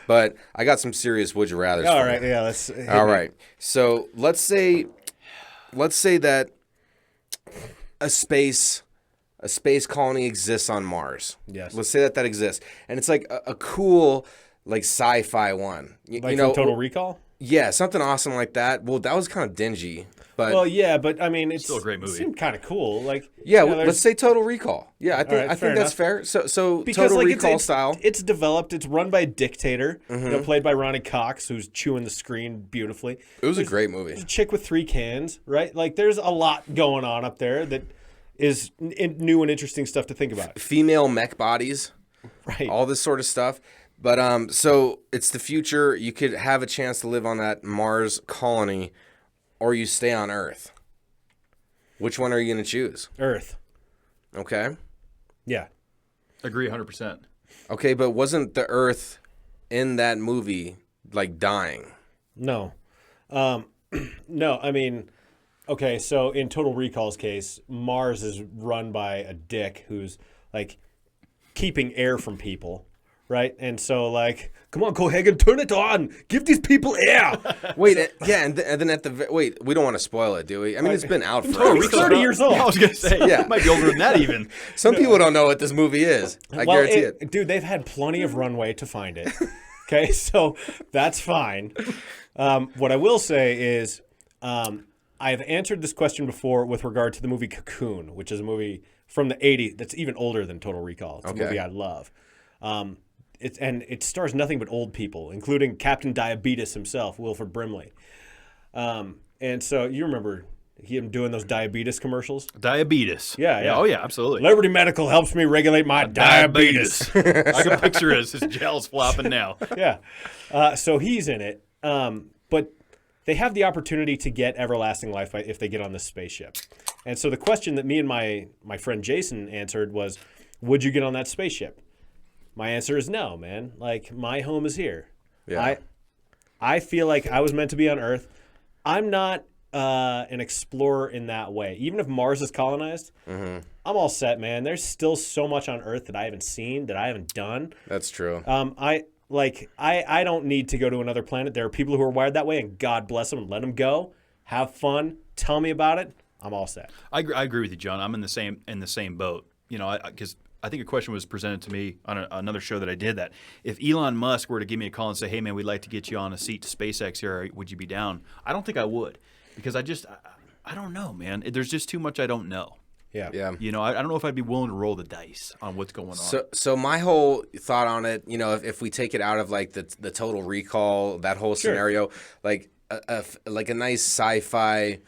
But I got some serious would you rather's. All for right, you. yeah, let's. All right. So let's say that a space colony exists on Mars. Yes. Let's say that exists, and it's like a cool, like sci-fi one. Like you know, from Total Recall. yeah, something awesome like that. Well, that was kind of dingy, but Well, yeah, but I mean, it's Still a great movie. It seemed kind of cool. Like, yeah, you know, let's say Total Recall. Yeah, I think right, fair that's enough. fair. So because Total like Recall it's style. It's developed. It's run by a dictator, you Mm-hmm. know, played by Ronnie Cox, who's chewing the screen beautifully. It was a There's great movie. a chick with 3 cans, right? Like, there's a lot going on up there that is new and interesting stuff to think about, Female mech bodies. right? All this sort of stuff. But so it's the future. You could have a chance to live on that Mars colony, or you stay on Earth. Which one are you going to choose? Earth, Okay. yeah. Agree 100%. Okay, but wasn't the Earth in that movie like dying? No, no. I mean, okay. So in Total Recall's case, Mars is run by a dick who's like keeping air from people, right? And so like, come on, Cohagen, turn it on. Give these people air. Wait, and then at the wait, we don't want to spoil it, do we? I mean, it's been out for. He's 30 years old. I was gonna say, Yeah. it might be older than that even. Some people don't know what this movie is. I guarantee it. Dude, they've had plenty of runway to find it. Okay, so that's fine. What I will say is I've answered this question before with regard to the movie Cocoon, which is a movie from the 80s that's even older than Total Recall. It's a movie I love. It stars nothing but old people, including Captain Diabetes himself, Wilford Brimley. And so you remember him doing those diabetes commercials? Diabetes. Yeah. Oh, yeah, absolutely. Liberty Medical helps me regulate my diabetes. I can picture his gels flopping now. Yeah. So he's in it. But they have the opportunity to get everlasting life if they get on this spaceship. And so the question that me and my friend Jason answered was, would you get on that spaceship? My answer is no, man. Like, my home is here. Yeah. I feel like I was meant to be on Earth. I'm not an explorer in that way. Even if Mars is colonized, I'm all set, man. There's still so much on Earth that I haven't seen, that I haven't done. That's true. I don't need to go to another planet. There are people who are wired that way, and God bless them and let them go. Have fun. Tell me about it. I'm all set. I agree with you, John. I'm in the same boat. You know, because I think a question was presented to me on another show that I did that if Elon Musk were to give me a call and say, "Hey, man, we'd like to get you on a seat to SpaceX here. Would you be down?" I don't think I would, because I don't know, man. There's just too much I don't know. Yeah. You know, I don't know if I'd be willing to roll the dice on what's going on. So my whole thought on it, you know, if we take it out of like the Total Recall, that whole scenario, like a nice sci-fi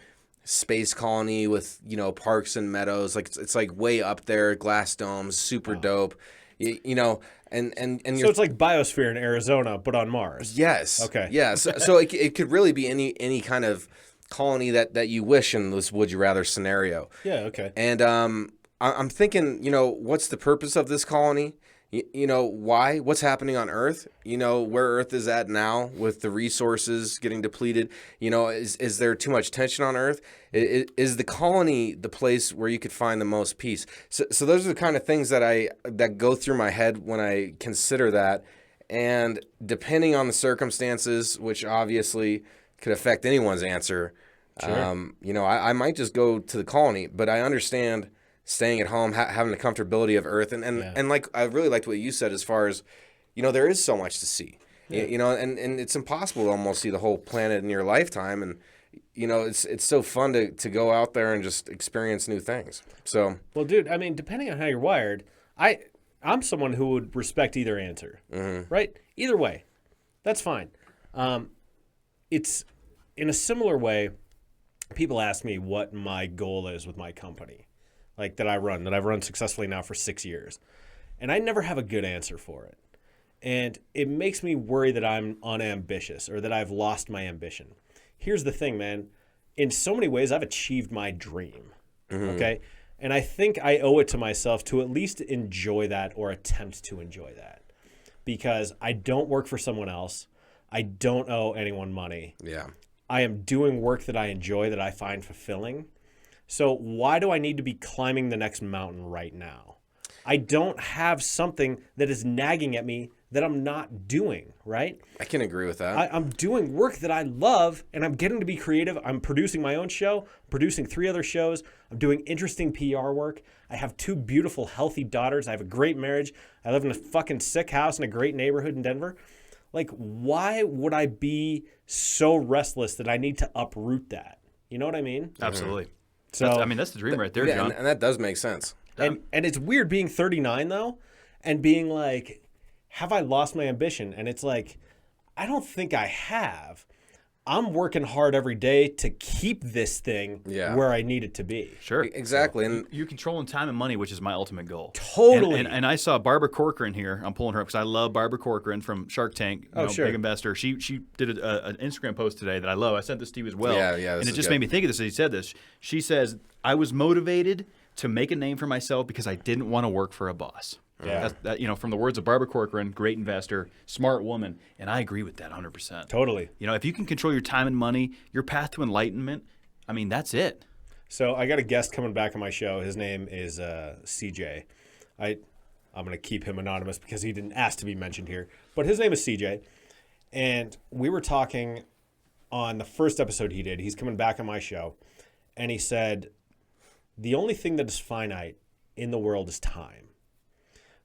space colony with, you know, parks and meadows, like it's like way up there, glass domes, super dope, you know, and So it's like Biosphere in Arizona, but on Mars. yes, Okay. yeah. So it could really be any kind of colony that you wish in this would you rather scenario. Yeah, okay. And I'm thinking, you know, what's the purpose of this colony? You know, why? What's happening on Earth? You know, where Earth is at now with the resources getting depleted. You know, is there too much tension on Earth? Is the colony the place where you could find the most peace? So those are the kind of things that go through my head when I consider that. And depending on the circumstances, which obviously could affect anyone's answer, you know, I might just go to the colony. But I understand staying at home, having the comfortability of Earth, and like I really liked what you said as far as, you know, there is so much to see, you know, and it's impossible to almost see the whole planet in your lifetime, and you know, it's so fun to go out there and just experience new things. So, Well, dude, I mean, depending on how you're wired, I'm someone who would respect either answer, right? Either way, that's fine. It's in a similar way. People ask me what my goal is with my company, like that I've run successfully now for 6 years. And I never have a good answer for it. And it makes me worry that I'm unambitious or that I've lost my ambition. Here's the thing, man. In so many ways, I've achieved my dream, okay? And I think I owe it to myself to at least enjoy that or attempt to enjoy that, because I don't work for someone else. I don't owe anyone money. yeah. I am doing work that I enjoy, that I find fulfilling. So why do I need to be climbing the next mountain right now? I don't have something that is nagging at me that I'm not doing, right? I can agree with that. I'm doing work that I love, and I'm getting to be creative. I'm producing my own show, producing 3 other shows. I'm doing interesting PR work. I have 2 beautiful, healthy daughters. I have a great marriage. I live in a fucking sick house in a great neighborhood in Denver. Like, why would I be so restless that I need to uproot that? You know what I mean? Absolutely. So that's the dream right there, yeah, John. and that does make sense. And it's weird being 39 though, and being like, have I lost my ambition? And it's like, I don't think I have. I'm working hard every day to keep this thing where I need it to be. Sure. Exactly. And You're controlling time and money, which is my ultimate goal. Totally. And I saw Barbara Corcoran here. I'm pulling her up because I love Barbara Corcoran from Shark Tank. Sure. Big investor. She did an Instagram post today that I love. I sent this to you as well. Yeah, and this it is just good. made me think of this as he said this. She says, I was motivated to make a name for myself because I didn't want to work for a boss. Yeah. That, from the words of Barbara Corcoran, great investor, smart woman, and I agree with that 100%. Totally. You know, if you can control your time and money, your path to enlightenment, I mean, that's it. So I got a guest coming back on my show. His name is CJ. I'm I'm going to keep him anonymous because he didn't ask to be mentioned here. But his name is CJ. And we were talking on the first episode he did. He's coming back on my show. And he said, the only thing that is finite in the world is time.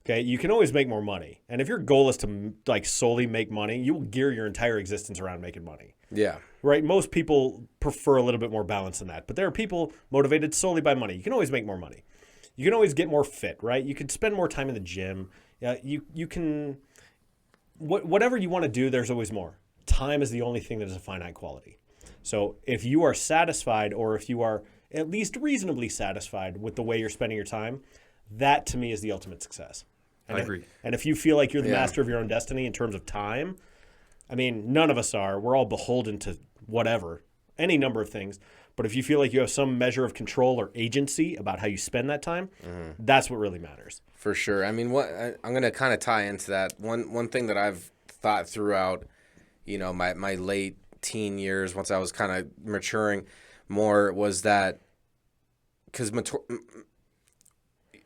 Okay, you can always make more money. And if your goal is to like solely make money, you will gear your entire existence around making money. Yeah. Right? Most people prefer a little bit more balance than that. But there are people motivated solely by money. You can always make more money. You can always get more fit, right? You can spend more time in the gym. You can, whatever you want to do, there's always more. Time is the only thing that is a finite quality. So if you are satisfied, or if you are at least reasonably satisfied with the way you're spending your time, that to me is the ultimate success. I agree. And if you feel like you're the master of your own destiny in terms of time, I mean, none of us are. We're all beholden to whatever, any number of things. But if you feel like you have some measure of control or agency about how you spend that time, that's what really matters. For sure. I mean, I'm going to kind of tie into that. One thing that I've thought throughout, my late teen years, once I was kind of maturing more, was that because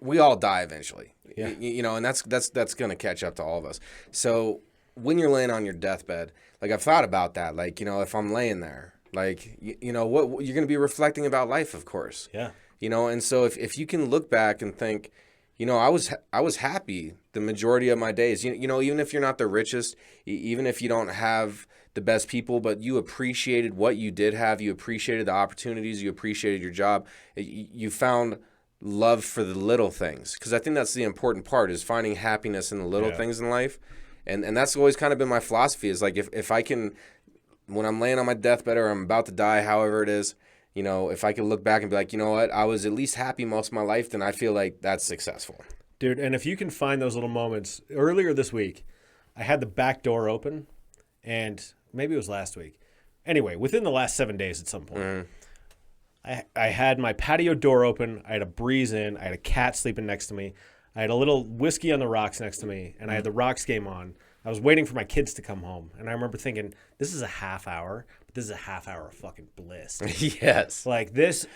we all die eventually. Yeah. And that's going to catch up to all of us. So when you're laying on your deathbed, like I've thought about that, like, if I'm laying there, like, what you're going to be reflecting about life, of course. Yeah. And so if you can look back and think, I was happy the majority of my days, even if you're not the richest, even if you don't have the best people, but you appreciated what you did have, you appreciated the opportunities, you appreciated your job, you found love for the little things, because I think that's the important part, is finding happiness in the little things in life. And that's always kind of been my philosophy, is like if I can, when I'm laying on my deathbed or I'm about to die, however it is, if I can look back and be like, you know what, I was at least happy most of my life, then I feel like that's successful. Dude, and if you can find those little moments, earlier this week, I had the back door open, and maybe it was last week. Anyway, within the last 7 days at some point, I had my patio door open, I had a breeze in, I had a cat sleeping next to me, I had a little whiskey on the rocks next to me, and I had the Rocks game on. I was waiting for my kids to come home, and I remember thinking, this is a half hour, but this is a half hour of fucking bliss. Yes. Like this,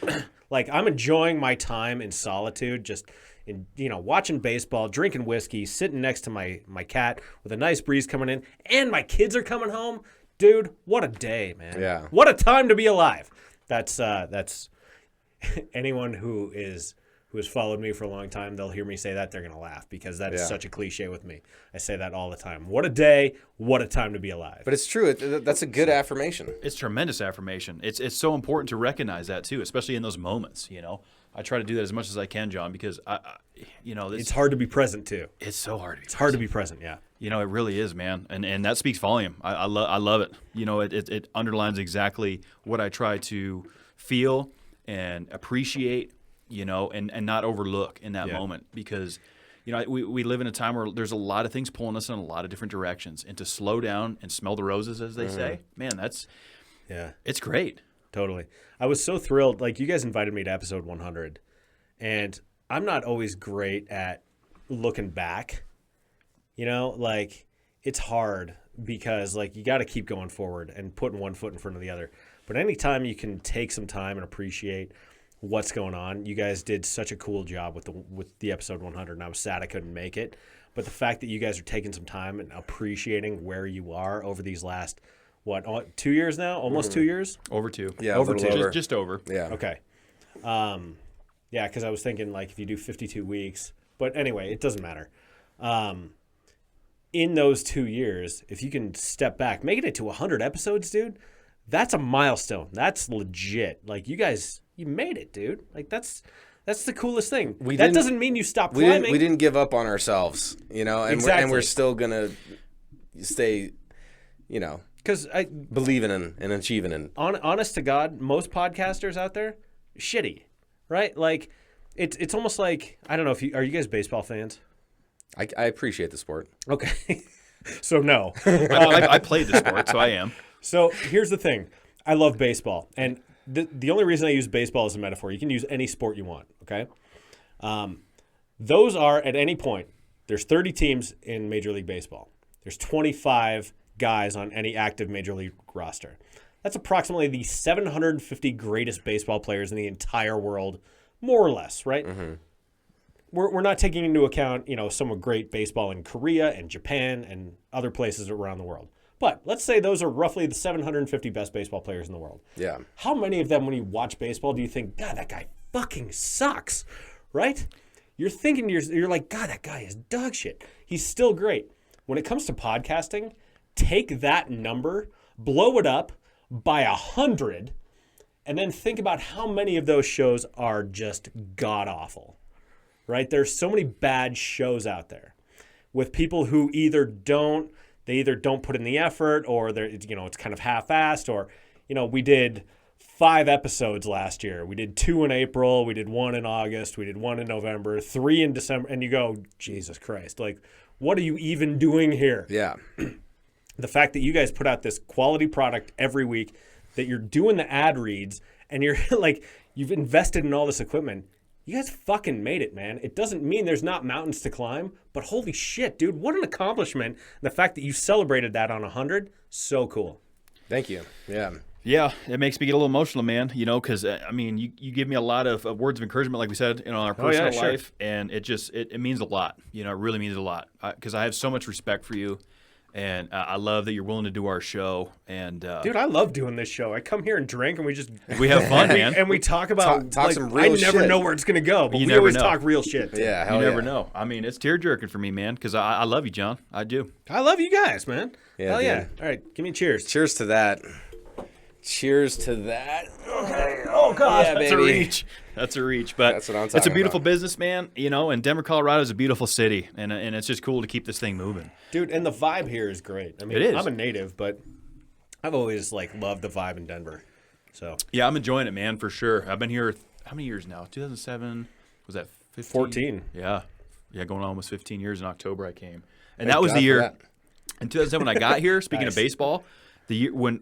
like I'm enjoying my time in solitude, just in, watching baseball, drinking whiskey, sitting next to my cat with a nice breeze coming in, and my kids are coming home. Dude, what a day, man. Yeah. What a time to be alive. That's anyone who has followed me for a long time, they'll hear me say that, they're going to laugh, because that is such a cliche with me. I say that all the time. What a day, what a time to be alive. But it's true. That's a good affirmation. It's tremendous affirmation. It's so important to recognize that too, especially in those moments. I try to do that as much as I can, John, because it's hard to be present too. It's so hard. It's hard to be present. Yeah. It really is, man, and that speaks volume. I love it. It underlines exactly what I try to feel and appreciate. And not overlook in that moment, because, we live in a time where there's a lot of things pulling us in a lot of different directions, and to slow down and smell the roses, as they say, man, it's great. Totally. I was so thrilled. Like, you guys invited me to episode 100, and I'm not always great at looking back, like it's hard because like you got to keep going forward and putting one foot in front of the other. But anytime you can take some time and appreciate what's going on. You guys did such a cool job with the episode 100, and I was sad I couldn't make it. But the fact that you guys are taking some time and appreciating where you are over these last, 2 years now? Almost 2 years? Over 2. Yeah, over 2. Just over. Yeah. Okay. Yeah, because I was thinking like if you do 52 weeks. But anyway, it doesn't matter. In those 2 years, if you can step back, making it to 100 episodes, dude, that's a milestone. That's legit. Like, you guys, you made it, dude. Like, that's the coolest thing. That doesn't mean you stopped climbing. We didn't give up on ourselves, and Exactly. we're still going to stay, because I believing in and achieving in. Honest to God, most podcasters out there, shitty, right? Like, it's almost like, I don't know if are you guys baseball fans? I appreciate the sport. Okay. So no. I played the sport, so I am. So here's the thing. I love baseball. And the only reason I use baseball as a metaphor, you can use any sport you want, okay? Those are, at any point, there's 30 teams in Major League Baseball. There's 25 guys on any active Major League roster. That's approximately the 750 greatest baseball players in the entire world, more or less, right? Mm-hmm. we're not taking into account, some of great baseball in Korea and Japan and other places around the world. But let's say those are roughly the 750 best baseball players in the world. Yeah. How many of them, when you watch baseball, do you think, God, that guy fucking sucks, right? You're thinking, you're like, God, that guy is dog shit. He's still great. When it comes to podcasting, take that number, blow it up by 100, and then think about how many of those shows are just god-awful, right? There's so many bad shows out there with people who either don't put in the effort, or it's kind of half-assed, or, we did 5 episodes last year. We did 2 in April. We did 1 in August. We did 1 in November, 3 in December. And you go, Jesus Christ, like, what are you even doing here? Yeah. The fact that you guys put out this quality product every week, that you're doing the ad reads, and you're like, you've invested in all this equipment. You guys fucking made it, man. It doesn't mean there's not mountains to climb, but holy shit, dude, what an accomplishment. And the fact that you celebrated that on 100, so cool. Thank you. Yeah. Yeah, it makes me get a little emotional, man, because, you give me a lot of words of encouragement, like we said, in our personal life, and it means a lot. It really means a lot, because I have so much respect for you. And I love that you're willing to do our show. And dude, I love doing this show. I come here and drink, and we have fun, man. And we talk about talk some real shit. I never know where it's gonna go, but we always talk real shit. Yeah, you never know. I mean, it's tear jerking for me, man, because I love you, John. I do. I love you guys, man. Yeah, hell dude. yeah! All right, give me a cheers. Cheers to that. Cheers to that. Okay. Oh God, yeah, that's baby. a reach. That's a reach, but that's what I'm it's a talking beautiful about. business, man. And Denver, Colorado is a beautiful city, and it's just cool to keep this thing moving. Dude, and the vibe here is great. I mean, It is. I'm a native, but I've always loved the vibe in Denver. So yeah, I'm enjoying it, man, for sure. I've been here how many years now? 2007 was that 15? 14. Yeah, going on almost 15 years. In October I came, and Thank that was God the for year. that. In 2007 when I got here. Speaking Nice. of baseball. The year when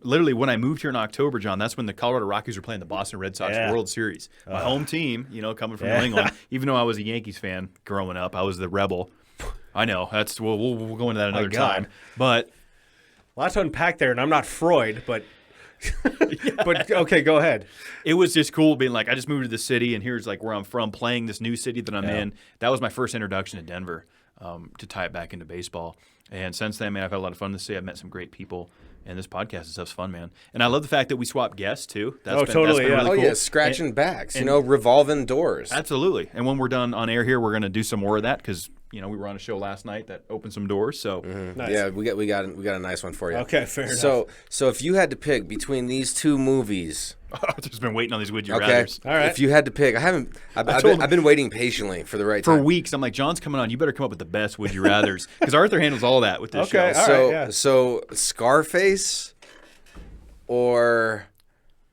I moved here in October, John, that's when the Colorado Rockies were playing the Boston Red Sox World Series. My home team, coming from New England. Even though I was a Yankees fan growing up, I was the rebel. I know. We'll go into that another time. But a lot to unpack there, and I'm not Freud, but but okay, go ahead. it was just cool being like, I just moved to the city, and here's where I'm from, playing this new city that I'm in. That was my first introduction to Denver, to tie it back into baseball. And since then, man, I've had a lot of fun this city. I've met some great people. And this podcast and stuff's fun, man. And I love the fact that we swap guests, too. That's been totally, really Oh cool. yeah, scratching backs, revolving doors. Absolutely. And when we're done on air here, we're going to do some more of that because, we were on a show last night that opened some doors. So Nice. Yeah, we got a nice one for you. Okay, fair enough. So if you had to pick between these 2 movies, I've just been waiting on these would you okay, rathers. All right. if you had to pick, I've been waiting patiently for the right For time. weeks, I'm like, John's coming on. You better come up with the best would you rathers because Arthur handles all that with this Okay, show. all So right, yeah. so Scarface or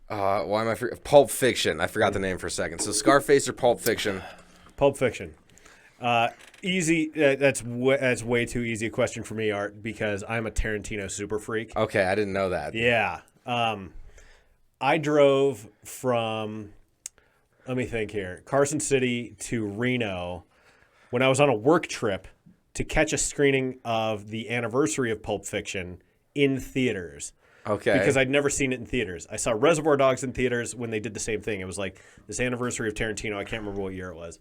why am I Pulp Fiction? I forgot the name for a second. So Scarface or Pulp Fiction? Pulp Fiction. Easy. That's way too easy a question for me, Art, because I'm a Tarantino super freak. Okay, I didn't know that. Yeah. I drove from, let me think here, Carson City to Reno when I was on a work trip to catch a screening of the anniversary of Pulp Fiction in theaters. Okay. Because I'd never seen it in theaters. I saw Reservoir Dogs in theaters when they did the same thing. It was like this anniversary of Tarantino. I can't remember what year it was.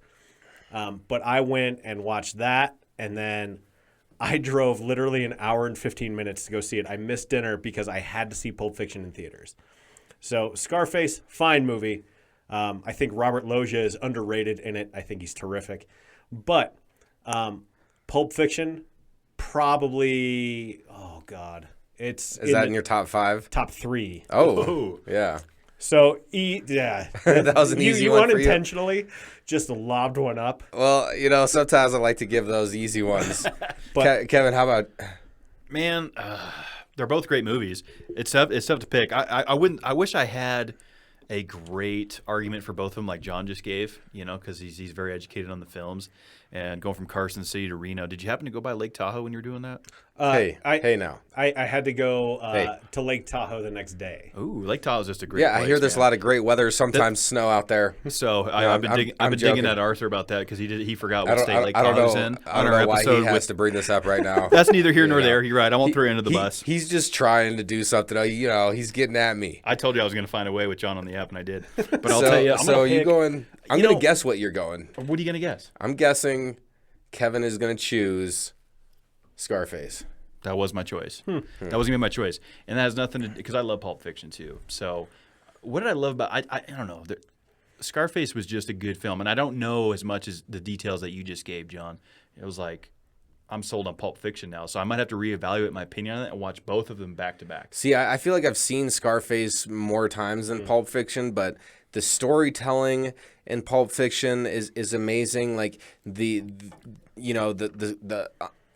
But I went and watched that, and then I drove literally an hour and 15 minutes to go see it. I missed dinner because I had to see Pulp Fiction in theaters. So Scarface, fine movie. I think Robert Loggia is underrated in it. I think he's terrific. But Pulp Fiction, probably, oh, God. Is that in your top 5? top 3. Oh, yeah. So, yeah. That was an easy you one for you. unintentionally just lobbed one up. Well, sometimes I like to give those easy ones. But- Kevin, how about? Man, they're both great movies. It's tough to pick. I wish I had a great argument for both of them like John just gave, because he's very educated on the films. And going from Carson City to Reno, did you happen to go by Lake Tahoe when you were doing that? Hey now. I had to go Hey. to Lake Tahoe the next day. Ooh, Lake Tahoe is just a great Yeah, place, I hear there's a lot of great weather. Sometimes snow out there. So I've been I'm digging joking. at Arthur about that because he forgot I what don't, state Lake I don't Tahoe's know. in I on don't our know why episode he has with. to bring this up right now. That's neither here nor know. there. You're right. I won't throw you under the bus. He's just trying to do something. He's getting at me. I told you I was going to find a way with John on the app, and I did. But I'll tell you, I'm so gonna you pick, going? I'm going to guess what you're going. What are you going to guess? I'm guessing Kevin is going to choose Scarface. That was my choice. That was going to be my choice. And that has nothing to do, because I love Pulp Fiction too. So what did I love about, I don't know. Scarface was just a good film. And I don't know as much as the details that you just gave, John. It was like, I'm sold on Pulp Fiction now. So I might have to reevaluate my opinion on it and watch both of them back to back. See, I feel like I've seen Scarface more times than Pulp Fiction, but the storytelling in Pulp Fiction is amazing. Like the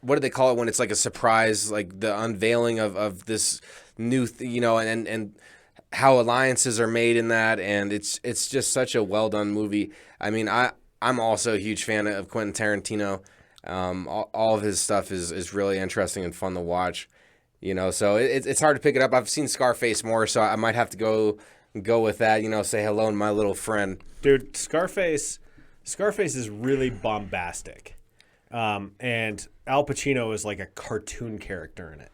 what do they call it when it's like a surprise, like the unveiling of this new, and how alliances are made in that, and it's just such a well done movie. I mean, I'm also a huge fan of Quentin Tarantino. All of his stuff is really interesting and fun to watch. So it's hard to pick it up. I've seen Scarface more, so I might have to go with that. Say hello to my little friend. Dude, Scarface is really bombastic. And Al Pacino is like a cartoon character in it,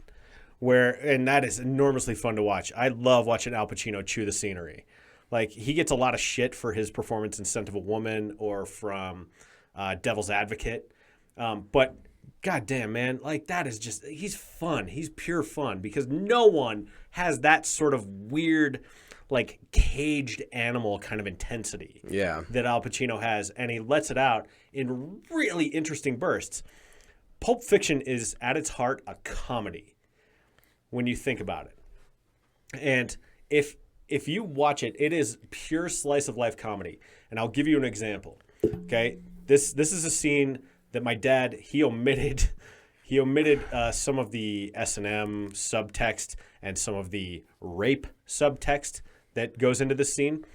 and that is enormously fun to watch. I love watching Al Pacino chew the scenery. Like, he gets a lot of shit for his performance in Scent of a Woman or from Devil's Advocate. But goddamn, man, like, that is just, he's fun. He's pure fun because no one has that sort of weird, like, caged animal kind of intensity that Al Pacino has, and he lets it out in really interesting bursts. Pulp Fiction is at its heart a comedy when you think about it. And if you watch it, it is pure slice of life comedy. And I'll give you an example. Okay? This is a scene that my dad, he omitted some of the S&M subtext and some of the rape subtext that goes into this scene.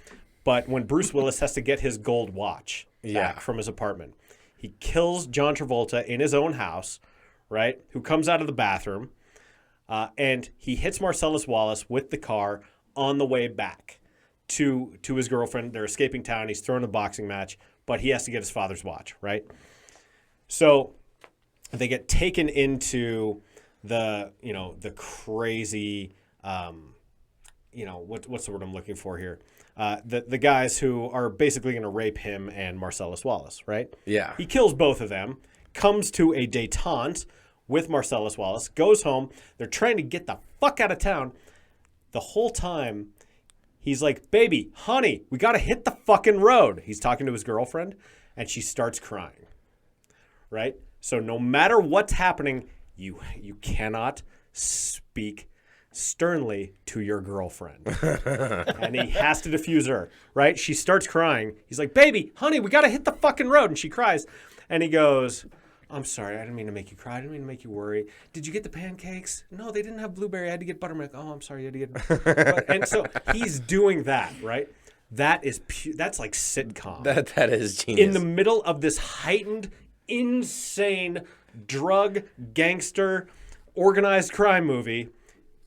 But when Bruce Willis has to get his gold watch back from his apartment, he kills John Travolta in his own house, right? Who comes out of the bathroom, and he hits Marcellus Wallace with the car on the way back to his girlfriend. They're escaping town. He's throwing a boxing match, but he has to get his father's watch, right? So they get taken into the crazy, what's the word I'm looking for here? The guys who are basically going to rape him and Marcellus Wallace, right? Yeah. He kills both of them, comes to a détente with Marcellus Wallace, goes home. They're trying to get the fuck out of town. The whole time, he's like, baby, honey, we got to hit the fucking road. He's talking to his girlfriend, and she starts crying, right? So no matter what's happening, you cannot speak sternly to your girlfriend. And he has to diffuse her, right? She starts crying. He's like, baby, honey, we got to hit the fucking road. And she cries. And he goes, I'm sorry. I didn't mean to make you cry. I didn't mean to make you worry. Did you get the pancakes? No, they didn't have blueberry. I had to get buttermilk. Oh, I'm sorry. You had to get... And so he's doing that, right? That is that's like sitcom. That is genius. In the middle of this heightened, insane drug, gangster, organized crime movie,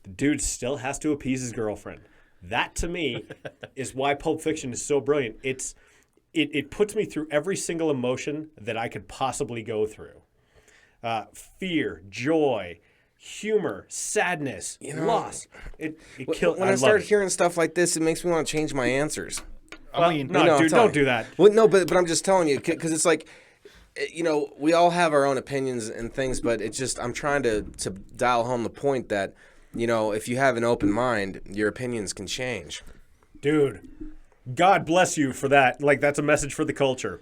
the dude still has to appease his girlfriend. That, to me, is why Pulp Fiction is so brilliant. It puts me through every single emotion that I could possibly go through. Fear, joy, humor, sadness, loss. It kills. When I start hearing stuff like this, it makes me want to change my answers. I mean, no, dude, don't do that. Well, no, but I'm just telling you, because it's like, we all have our own opinions and things, but it's just, I'm trying to dial home the point that, if you have an open mind, your opinions can change. Dude, God bless you for that. Like, that's a message for the culture.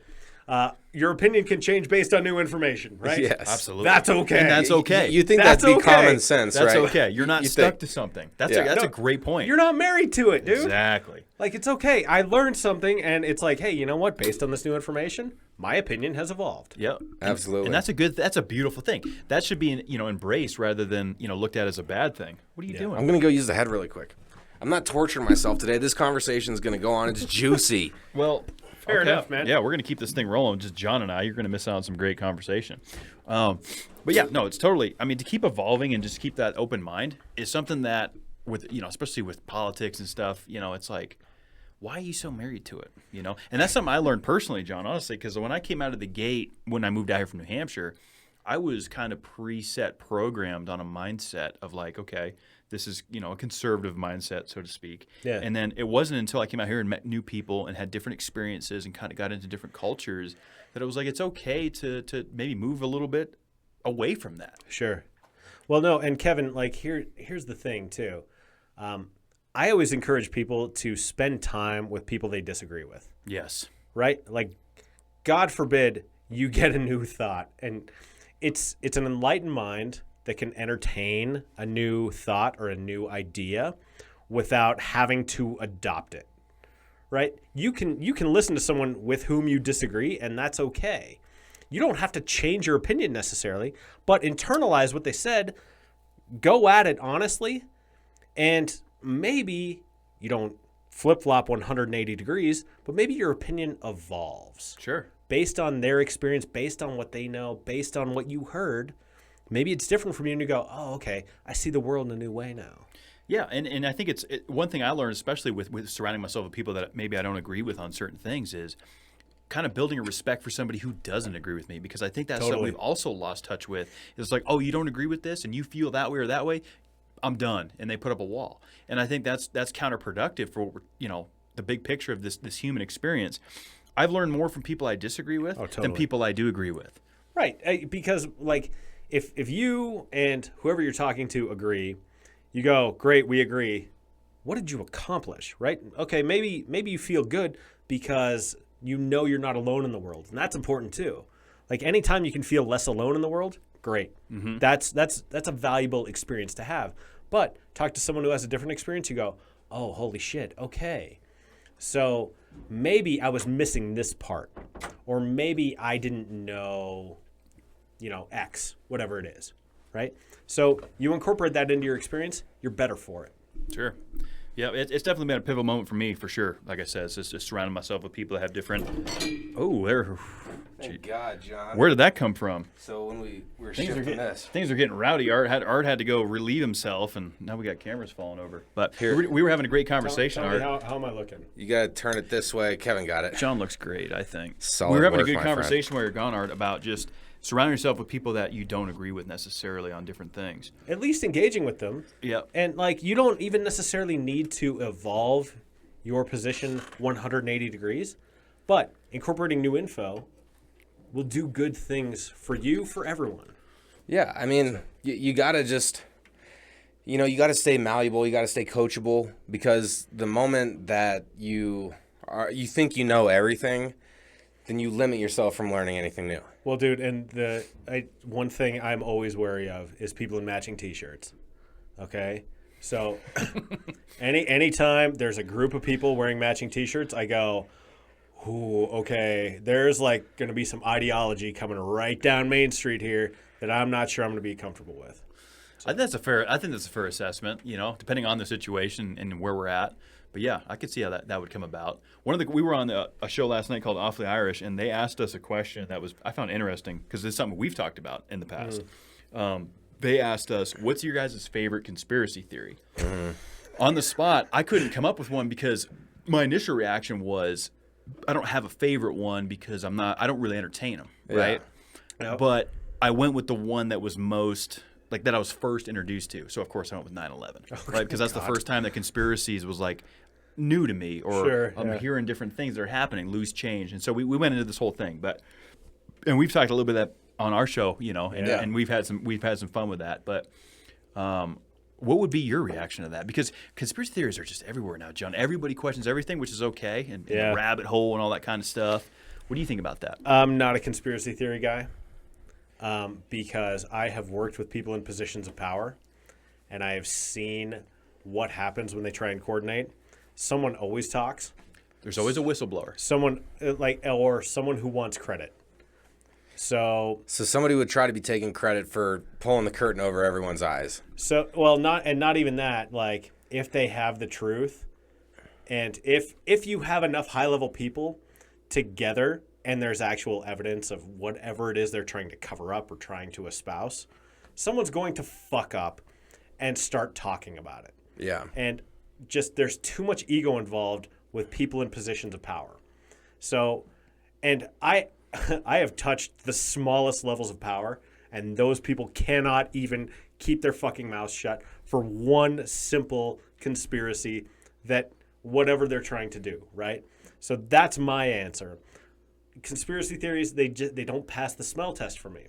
Your opinion can change based on new information, right? Yes. Absolutely. That's okay. And that's okay. You think That's that'd be okay. common sense, right? That's okay. You're not stuck to something. That's a great point. You're not married to it, dude. Exactly. Like, it's okay. I learned something, and it's like, hey, you know what? Based on this new information, my opinion has evolved. Yep. Absolutely. And that's a beautiful thing. That should be embraced rather than looked at as a bad thing. What are you doing? I'm going to go use the head really quick. I'm not torturing myself today. This conversation is going to go on. It's juicy. Well, Fair enough, man. Yeah, we're going to keep this thing rolling. Just John and I. You're going to miss out on some great conversation. But yeah, no, it's totally. I mean, to keep evolving and just keep that open mind is something that, with especially with politics and stuff, it's like, why are you so married to it? And that's something I learned personally, John, honestly, because when I came out of the gate, when I moved out here from New Hampshire, I was kind of preset programmed on a mindset of like, okay, this is, a conservative mindset, so to speak. Yeah. And then it wasn't until I came out here and met new people and had different experiences and kind of got into different cultures that it was like, it's okay to maybe move a little bit away from that. Sure. Well, no, and Kevin, like here's the thing too. I always encourage people to spend time with people they disagree with. Yes. Right? Like, God forbid you get a new thought, and it's an enlightened mind that can entertain a new thought or a new idea without having to adopt it. Right? You can listen to someone with whom you disagree, and that's okay. You don't have to change your opinion necessarily, but internalize what they said, go at it honestly, and maybe you don't flip-flop 180 degrees, but maybe your opinion evolves. Sure. Based on their experience, based on what they know, based on what you heard. Maybe it's different from you and you go, oh, okay, I see the world in a new way now. Yeah, and I think it's one thing I learned, especially with surrounding myself with people that maybe I don't agree with on certain things, is kind of building a respect for somebody who doesn't agree with me, because I think that's something we've also lost touch with. It's like, oh, you don't agree with this and you feel that way or that way, I'm done. And they put up a wall. And I think that's counterproductive for, the big picture of this human experience. I've learned more from people I disagree with than people I do agree with. Right, because like if you and whoever you're talking to agree, you go, great, we agree. What did you accomplish, right? Okay, maybe you feel good because you know you're not alone in the world, and that's important too. Like anytime you can feel less alone in the world, great. Mm-hmm. That's a valuable experience to have. But talk to someone who has a different experience, you go, oh, holy shit, okay. So maybe I was missing this part, or maybe I didn't know, X, whatever it is, right? So you incorporate that into your experience, you're better for it. Sure. Yeah, it's definitely been a pivotal moment for me, for sure. Like I said, it's just surrounding myself with people that have different. Oh, there. Thank God, John. Where did that come from? So when we were shifting this, things are getting rowdy. Art had to go relieve himself, and now we got cameras falling over. But we were having a great conversation. Tell me Art. how am I looking? You got to turn it this way. Kevin got it. John looks great, I think. Solid we were having work, a good my conversation while you're gone, Art, about just surrounding yourself with people that you don't agree with necessarily on different things. At least engaging with them. Yeah. And you don't even necessarily need to evolve your position 180 degrees, but incorporating new info will do good things for you, for everyone. Yeah, I mean, you got to just, you got to stay malleable. You got to stay coachable, because the moment that you think you know everything, then you limit yourself from learning anything new. Well, dude, and one thing I'm always wary of is people in matching T-shirts. Okay, so anytime there's a group of people wearing matching T-shirts, I go, ooh, okay, there's going to be some ideology coming right down Main Street here that I'm not sure I'm going to be comfortable with. So. I think that's a fair assessment, depending on the situation and where we're at. But yeah, I could see how that would come about. We were on a show last night called Awfully Irish, and they asked us a question that I found interesting, because it's something we've talked about in the past. They asked us, what's your guys' favorite conspiracy theory? On the spot, I couldn't come up with one, because my initial reaction was, I don't have a favorite one, because I don't really entertain them, right? Yep. But I went with the one that was most, that I was first introduced to. So of course I went with 9/11, right? Because that's the first time that conspiracies was new to me, or I'm hearing different things that are happening, loose change. And so we went into this whole thing, and we've talked a little bit of that on our show, and we've had some fun with that. But what would be your reaction to that? Because conspiracy theories are just everywhere now, John. Everybody questions everything, which is okay, and the rabbit hole and all that kind of stuff. What do you think about that? I'm not a conspiracy theory guy, because I have worked with people in positions of power, and I have seen what happens when they try and coordinate. Someone always talks. There's always a whistleblower. Someone or someone who wants credit. So somebody would try to be taking credit for pulling the curtain over everyone's eyes. Not even that. If they have the truth, and if you have enough high-level people together, and there's actual evidence of whatever it is they're trying to cover up or trying to espouse, someone's going to fuck up and start talking about it. Yeah. And just there's too much ego involved with people in positions of power. So, and I have touched the smallest levels of power, and those people cannot even keep their fucking mouths shut for one simple conspiracy that whatever they're trying to do, right? So that's my answer. Conspiracy theories, they don't pass the smell test for me.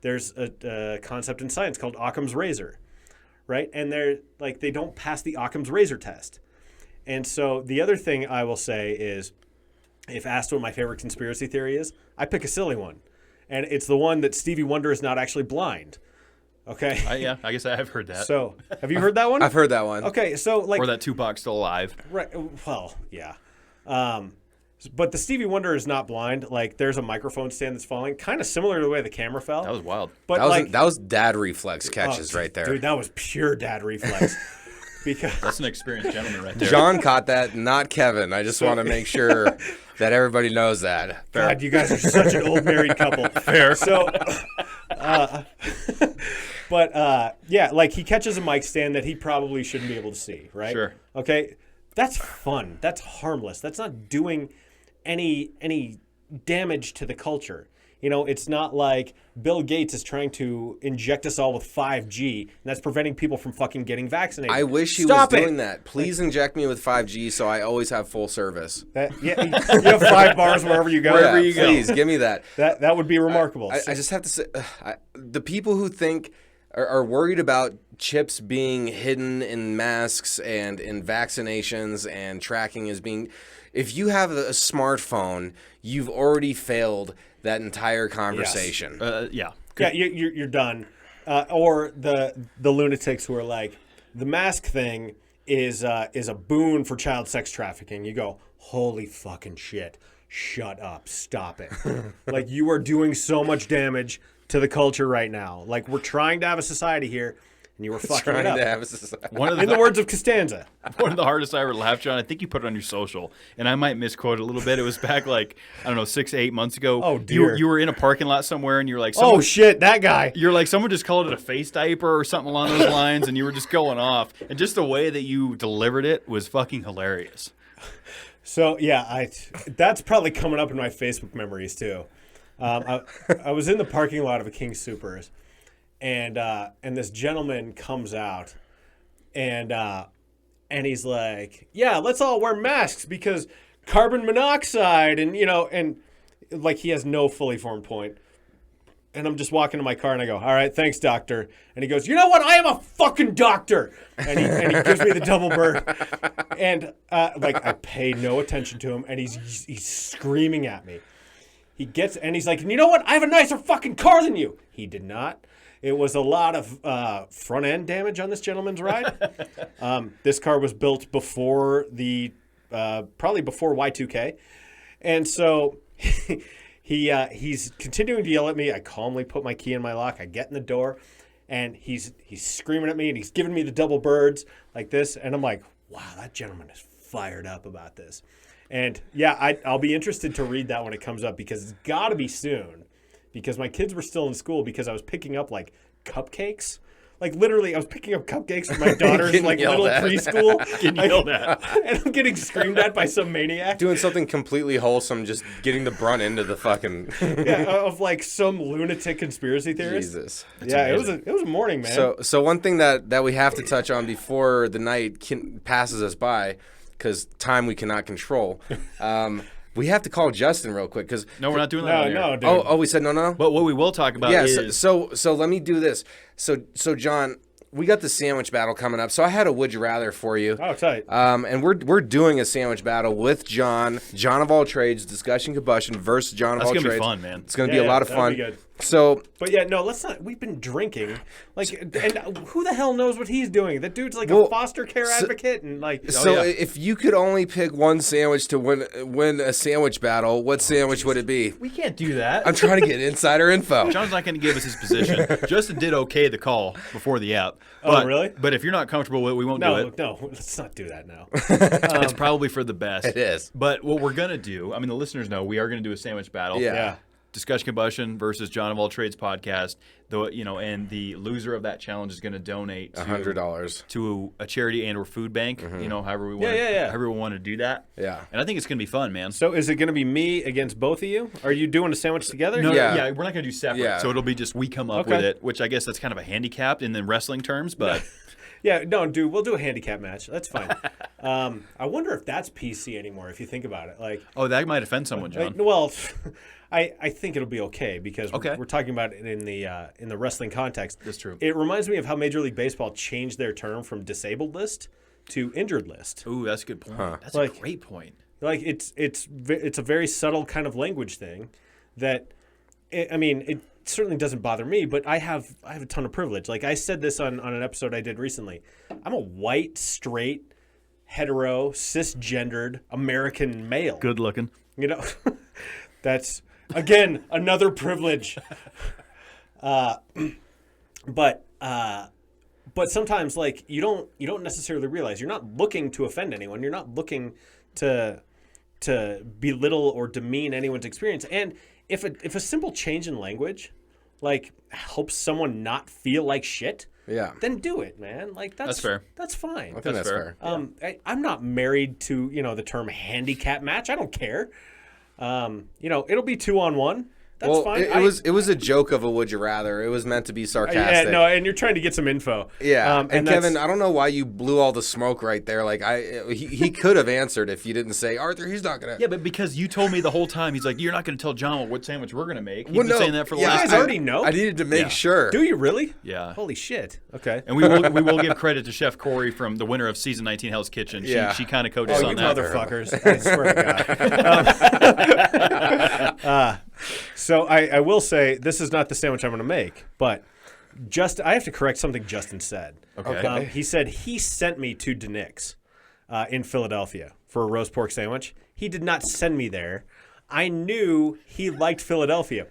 There's a concept in science called Occam's razor, right? And they don't pass the Occam's razor test. And so the other thing I will say is, if asked what my favorite conspiracy theory is, I pick a silly one. And it's the one that Stevie Wonder is not actually blind. Okay? Yeah, I guess I have heard that. So, have you heard that one? I've heard that one. Okay, so like... Or that Tupac's still alive. Right, well, yeah. But the Stevie Wonder is not blind. Like, there's a microphone stand that's falling, kind of similar to the way the camera fell. That was wild. But That was dad reflex catches right there. Dude, that was pure dad reflex. Because That's an experienced gentleman right there. John caught that, not Kevin. I just want to make sure that everybody knows that. God, you guys are such an old married couple. Fair. So, yeah, like he catches a mic stand that he probably shouldn't be able to see, right? Sure. Okay, that's fun. That's harmless. That's not doing any damage to the culture. You know, it's not like Bill Gates is trying to inject us all with 5G, and that's preventing people from fucking getting vaccinated. I wish he was doing that. Please inject me with 5G so I always have full service. Yeah, you have 5 bars wherever you go. Wherever you go. Please, give me that. That would be remarkable. I just have to say, the people who think are worried about chips being hidden in masks and in vaccinations and tracking as being... If you have a smartphone, you've already failed that entire conversation. Yeah. Yeah, you're done. Or the lunatics who are like, the mask thing is a boon for child sex trafficking. You go, holy fucking shit. Shut up. Stop it. Like, you are doing so much damage to the culture right now. Like, we're trying to have a society here, and you were fucking it up. To have a society. In the words of Costanza. One of the hardest I ever laughed, John, I think you put it on your social, and I might misquote it a little bit. It was back like, I don't know, 6 to 8 months ago. Oh, dear. You were in a parking lot somewhere, and you were like, Oh, shit, that guy. You're like, someone just called it a face diaper or something along those lines, and you were just going off. And just the way that you delivered it was fucking hilarious. So, yeah, that's probably coming up in my Facebook memories, too. I was in the parking lot of a King Soopers, and this gentleman comes out, and he's like, yeah, let's all wear masks because carbon monoxide, and, you know, and like he has no fully formed point. And I'm just walking to my car, and I go, all right, thanks, doctor. And he goes, you know what? I am a fucking doctor. And he gives me the double bird. And, like, I pay no attention to him, and he's screaming at me. And he's like, you know what? I have a nicer fucking car than you. He did not. It was a lot of front end damage on this gentleman's ride. This car was built before probably before Y2K. And so he's continuing to yell at me. I calmly put my key in my lock. I get in the door, and he's screaming at me, and he's giving me the double birds like this. And I'm like, wow, that gentleman is fired up about this. And yeah, I'll be interested to read that when it comes up, because it's got to be soon, because my kids were still in school, because I was picking up like cupcakes. Like, literally, I was picking up cupcakes for my daughter's like little preschool. Getting yelled at. And I'm getting screamed at by some maniac. Doing something completely wholesome, just getting the brunt into the fucking... of like some lunatic conspiracy theorist. Jesus. Yeah, it was a morning, man. So one thing that we have to touch on before the night passes us by, because time we cannot control, we have to call Justin real quick. Cause No, we're not doing that. No, dude. Oh, we said no? But what we will talk about is... So let me do this. So John, we got the sandwich battle coming up. So I had a would you rather for you. Oh, tight. And we're doing a sandwich battle with Jon Of All Trades, Discussion Combustion versus Jon Of All Trades. That's gonna be fun, man. It's gonna be a lot of fun. Be good. So, but yeah, no, let's not. We've been drinking, like, and who the hell knows what he's doing? That dude's like a foster care advocate, and like. If you could only pick one sandwich to win a sandwich battle, what sandwich would it be? We can't do that. I'm trying to get insider info. John's not going to give us his position. Justin did okay the call before the app. Oh, really? But if you're not comfortable with it, we won't do it. No, let's not do that now. It's probably for the best. It is. But what we're going to do, I mean, the listeners know we are going to do a sandwich battle. Yeah. Discussion Combustion versus Jon Of All Trades podcast. And the loser of that challenge is going to donate $100 to a charity and or food bank. However we want. However we want to do that. Yeah. And I think it's going to be fun, man. So is it going to be me against both of you? Are you doing a sandwich together? No, Yeah. we're not going to do separate. Yeah. So it'll be just we come up Okay. with it, which I guess that's kind of a handicap in the wrestling terms, but Yeah, no, dude, we'll do a handicap match. That's fine. I wonder if that's PC anymore. If you think about it, like, that might offend someone, John. well, I think it'll be okay because Okay. we're talking about it in the wrestling context. That's true. It reminds me of how Major League Baseball changed their term from disabled list to injured list. Ooh, that's a good point. That's Like- a great point. Like it's a very subtle kind of language thing that it certainly doesn't bother me, but I have a ton of privilege. Like I said this on an episode I did recently. I'm a white, straight, hetero, cisgendered American male. Good looking. You know, that's again another privilege. But sometimes like you don't necessarily realize you're not looking to offend anyone. You're not looking to belittle or demean anyone's experience. And if a simple change in language like helps someone not feel like shit, Yeah. then do it, man. Like that's fair. That's fine. I think that's fair. I'm not married to the term handicap match. I don't care. It'll be 2-on-1. That's fine. It was a joke of a would you rather. It was meant to be sarcastic. Yeah, no, and you're trying to get some info. Yeah, and that's- Kevin, I don't know why you blew all the smoke right there. Like he could have answered if you didn't say Arthur. He's not gonna. Yeah, but because you told me the whole time, he's like, you're not going to tell John what sandwich we're going to make. He's Well, been no, saying that for the yeah, last You guys I- already know? I needed to make Yeah. sure. Do you really? Yeah. Holy shit. Okay. And we will give credit to Chef Corey from the winner of season 19 Hell's Kitchen. Yeah. She kind of coaches Oh, on you that. motherfuckers. I swear to God. So I will say this is not the sandwich I'm going to make, but I have to correct something Justin said. Okay. He said he sent me to Denick's in Philadelphia for a roast pork sandwich. He did not send me there. I knew he liked Philadelphia.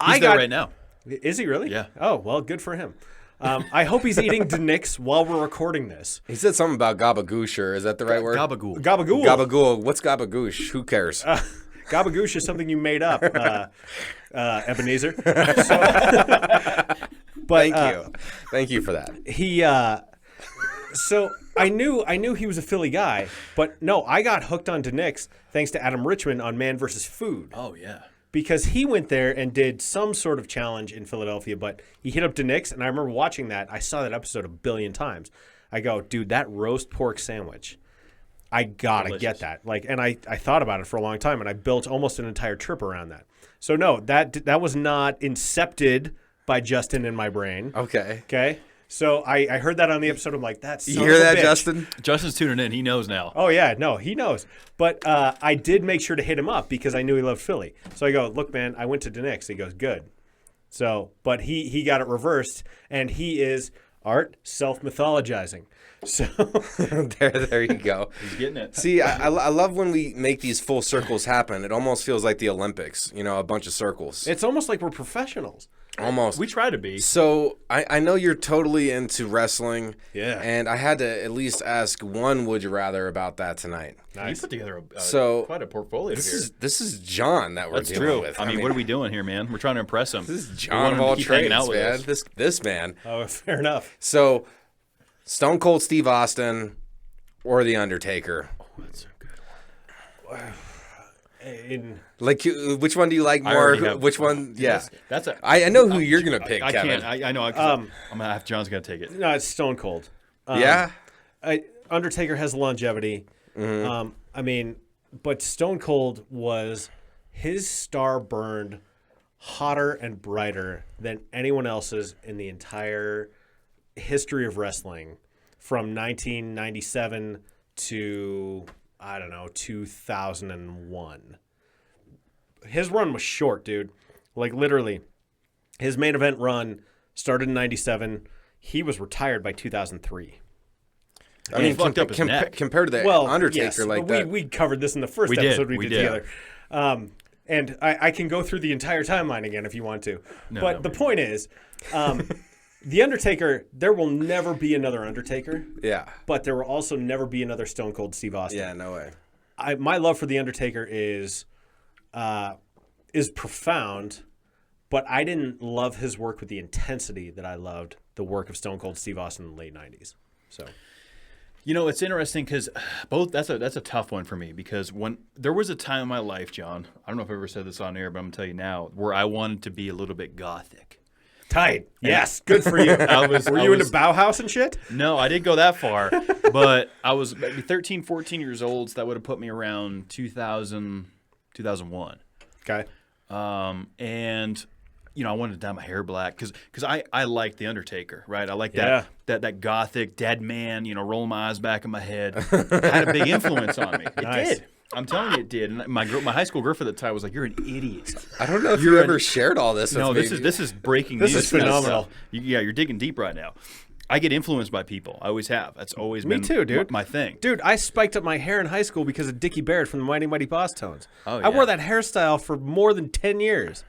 He's there right now. Is he really? Yeah. Oh, well, good for him. I hope he's eating Denick's while we're recording this. He said something about gabagoosh, is that the right word? Gabagool. Gabagool. Gabagool. What's gabagoosh? Who cares? Gabagoosh is something you made up, Ebenezer. Thank you for that. He so I knew he was a Philly guy, but no, I got hooked on Denick's thanks to Adam Richman on Man vs. Food. Oh, yeah. Because he went there and did some sort of challenge in Philadelphia, but he hit up Denick's, and I remember watching that. I saw that episode a billion times. I go, dude, that roast pork sandwich, I gotta get that. Like, and I thought about it for a long time, and I built almost an entire trip around that. So no, that was not incepted by Justin in my brain. Okay. Okay. So I heard that on the episode. I'm like, that's You hear that, Justin? Justin's tuning in. He knows now. Oh yeah, no, he knows. But I did make sure to hit him up because I knew he loved Philly. So I go, look, man, I went to Denick's. He goes, good. So, but he got it reversed, and he is self-mythologizing. So there you go. He's getting it. See, I love when we make these full circles happen. It almost feels like the Olympics, a bunch of circles. it's almost like we're professionals. Almost. We try to be. So I know you're totally into wrestling. Yeah. And I had to at least ask one would you rather about that tonight. You put together quite a portfolio here. This is John that we're That's dealing true. with. I mean, what are we doing here, man? We're trying to impress him. This is We Jon want of him to all keep hanging trades, out with man. us. This man. Oh, fair enough. So, Stone Cold Steve Austin or The Undertaker? Oh, that's so good. Like, which one do you like I more? already have Which one? Yeah. That's a. I know who you're gonna pick, I Kevin. can't. I know. I'm gonna have John's gonna take it. No, it's Stone Cold. Yeah. Undertaker has longevity. Mm-hmm. I mean, but Stone Cold his star burned hotter and brighter than anyone else's in the entire history of wrestling from 1997 to, I don't know, 2001. His run was short, dude. Like, literally, his main event run started in 97. He was retired by 2003. I mean, fucked up his neck. compared to the Undertaker, yes, like we, that. we covered this in the first We did, episode we we did did. together. And I can go through the entire timeline again if you want to. But the point is, The Undertaker, there will never be another Undertaker, Yeah. but there will also never be another Stone Cold Steve Austin. Yeah. No way. My love for The Undertaker is is profound, but I didn't love his work with the intensity that I loved the work of Stone Cold Steve Austin in the late 90s. So, You know, it's interesting because that's a tough one for me because when there was a time in my life, John, I don't know if I ever said this on air, but I'm going to tell you now, where I wanted to be a little bit gothic. tight. Yes, good for you. Were you into Bauhaus and shit? No, I didn't go that far, but I was maybe 13, 14 years old, so that would have put me around 2000, 2001. Okay. And you know, I wanted to dye my hair black because I liked The Undertaker, right? I like that gothic dead man, you know, rolling my eyes back in my head. Had a big influence on me. It did. I'm telling you, it did. And my high school girlfriend at the time was like, "You're an idiot." I don't know if you ever shared all this with No, me. this is breaking news. This is phenomenal. You're digging deep right now. I get influenced by people. I always have. That's always Me been too, dude. my thing. Dude, I spiked up my hair in high school because of Dickie Barrett from the Mighty Mighty Boss Tones. Oh, I yeah. wore that hairstyle for more than 10 years.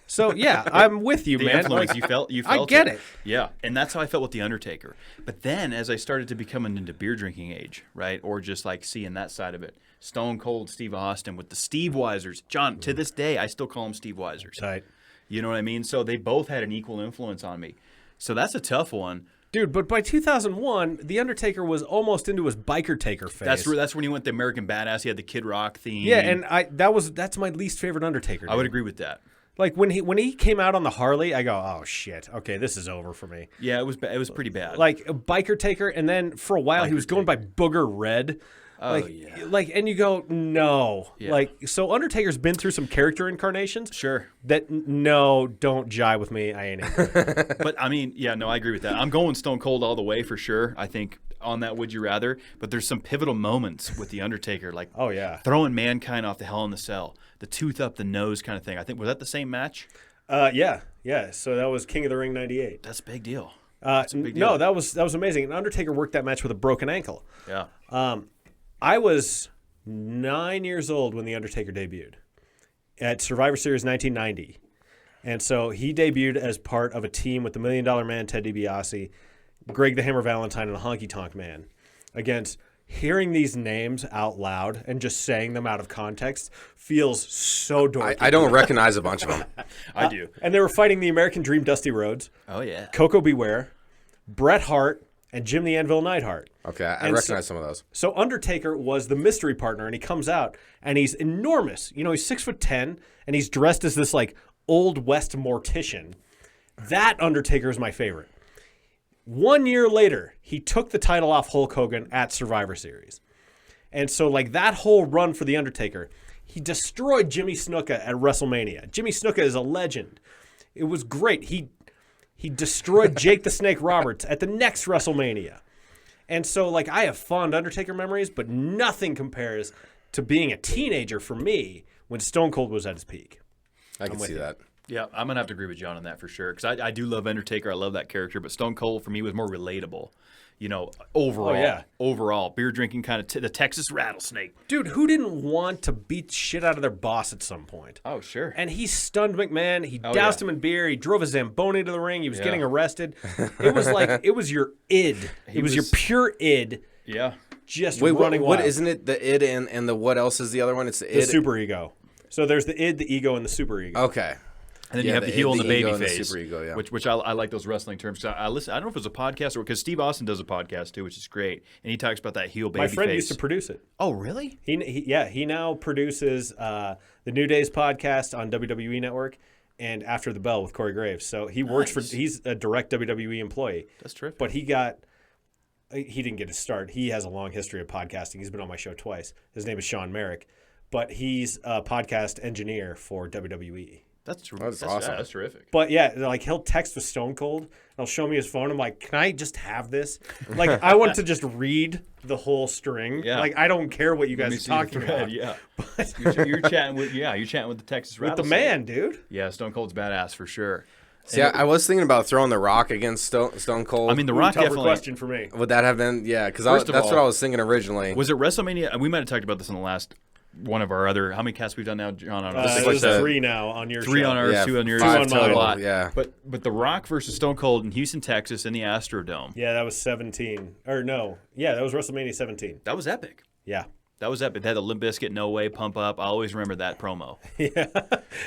So, yeah, I'm with you, The man. influence, you felt I get it. Yeah, and that's how I felt with The Undertaker. But then as I started to become into beer drinking age, right, or just like seeing that side of it, Stone Cold Steve Austin with the Steve Weisers. John, to this day, I still call them Steve Weisers. Tight. You know what I mean? So they both had an equal influence on me. So that's a tough one. Dude, but by 2001, The Undertaker was almost into his biker taker phase. That's when he went the American Badass. He had the Kid Rock theme. Yeah, and that's my least favorite Undertaker. Dude. I would agree with that. Like when he came out on the Harley, I go, oh shit, okay, this is over for me. Yeah, it was pretty bad. Like a biker taker, and then for a while he was going by Booger Red. Oh, like, yeah. Like, and you go, no. Yeah. Like, so Undertaker's been through some character incarnations. Sure. That, no, don't jive with me. I ain't into it. But, I mean, yeah, no, I agree with that. I'm going Stone Cold all the way for sure, I think, on that Would You Rather. But there's some pivotal moments with The Undertaker, like Oh, yeah. throwing Mankind off the Hell in the Cell, the tooth up the nose kind of thing. I think, was that the same match? Yeah. So that was King of the Ring 98. That's a big deal. That's a big deal. No, that was amazing. And Undertaker worked that match with a broken ankle. Yeah. I was 9 years old when The Undertaker debuted at Survivor Series 1990. And so he debuted as part of a team with the $1 Million Man, Ted DiBiase, Greg the Hammer Valentine, and the Honky Tonk Man. Against hearing these names out loud and just saying them out of context feels so dorky. I don't recognize a bunch of them. I do. And they were fighting the American Dream, Dusty Rhodes, Oh, yeah. Coco Beware, Bret Hart, and Jim the Anvil Neidhart. Okay, I And recognize some of those. So Undertaker was the mystery partner, and he comes out, and he's enormous. You know, he's 6'10", and he's dressed as this like Old West mortician. That Undertaker is my favorite. 1 year later, he took the title off Hulk Hogan at Survivor Series, and so like that whole run for the Undertaker, he destroyed Jimmy Snuka at WrestleMania. Jimmy Snuka is a legend. It was great. He destroyed Jake the Snake Roberts at the next WrestleMania. And so, like, I have fond Undertaker memories, but nothing compares to being a teenager for me when Stone Cold was at his peak. I can see that. Yeah, I'm going to have to agree with John on that for sure. Because I do love Undertaker. I love that character. But Stone Cold, for me, was more relatable. You know, overall. Oh, yeah. Overall. Beer drinking kind of the Texas rattlesnake. Dude, who didn't want to beat shit out of their boss at some point? Oh, sure. And he stunned McMahon. He doused him in beer. He drove a Zamboni to the ring. He was getting arrested. It was like, it was your id. It was your pure id. Yeah. Just Wait, running what wild. isn't it the id and the what else is the other one? It's the The id. super ego. So there's the id, the ego, and the super ego. Okay. And then Yeah, you have the the heel and id, the the baby ego, and the face, super ego, yeah. which I like those wrestling terms. I listen. I don't know if it was a podcast or because Steve Austin does a podcast too, which is great, and he talks about that heel baby My friend face. used to produce it. Oh, really? He now produces the New Days podcast on WWE Network and After the Bell with Corey Graves. So he works for. He's a direct WWE employee. That's terrific. But he didn't get his start. He has a long history of podcasting. He's been on my show twice. His name is Sean Merrick, but he's a podcast engineer for WWE. That's awesome. That's terrific. But yeah, like he'll text with Stone Cold. He'll show me his phone. I'm like, can I just have this? Like, I want to just read the whole string. Yeah. Like, I don't care what you Let me guys see are the talking thread, about. Yeah. you're chatting with the Texas With the rattlesnake. man, dude. Yeah, Stone Cold's badass for sure. See, I was thinking about throwing The Rock against Stone Cold. I mean, The Rock Tougher definitely. question for me. would that have been? Yeah, because First that's of what all, I was thinking originally. Was it WrestleMania? We might have talked about this in the last one of our other. How many casts we've done now, John? I don't know. This is There's like the- 3 now on your Three show. on ours, Yeah, 2 on yours, 5 2 on total, mine. yeah. But The Rock versus Stone Cold in Houston, Texas, in the Astrodome. Yeah, that was 17. Or no. Yeah, that was WrestleMania 17. That was epic. Yeah. That was epic. They had the Limp Bizkit No Way Pump Up. I always remember that promo. Yeah,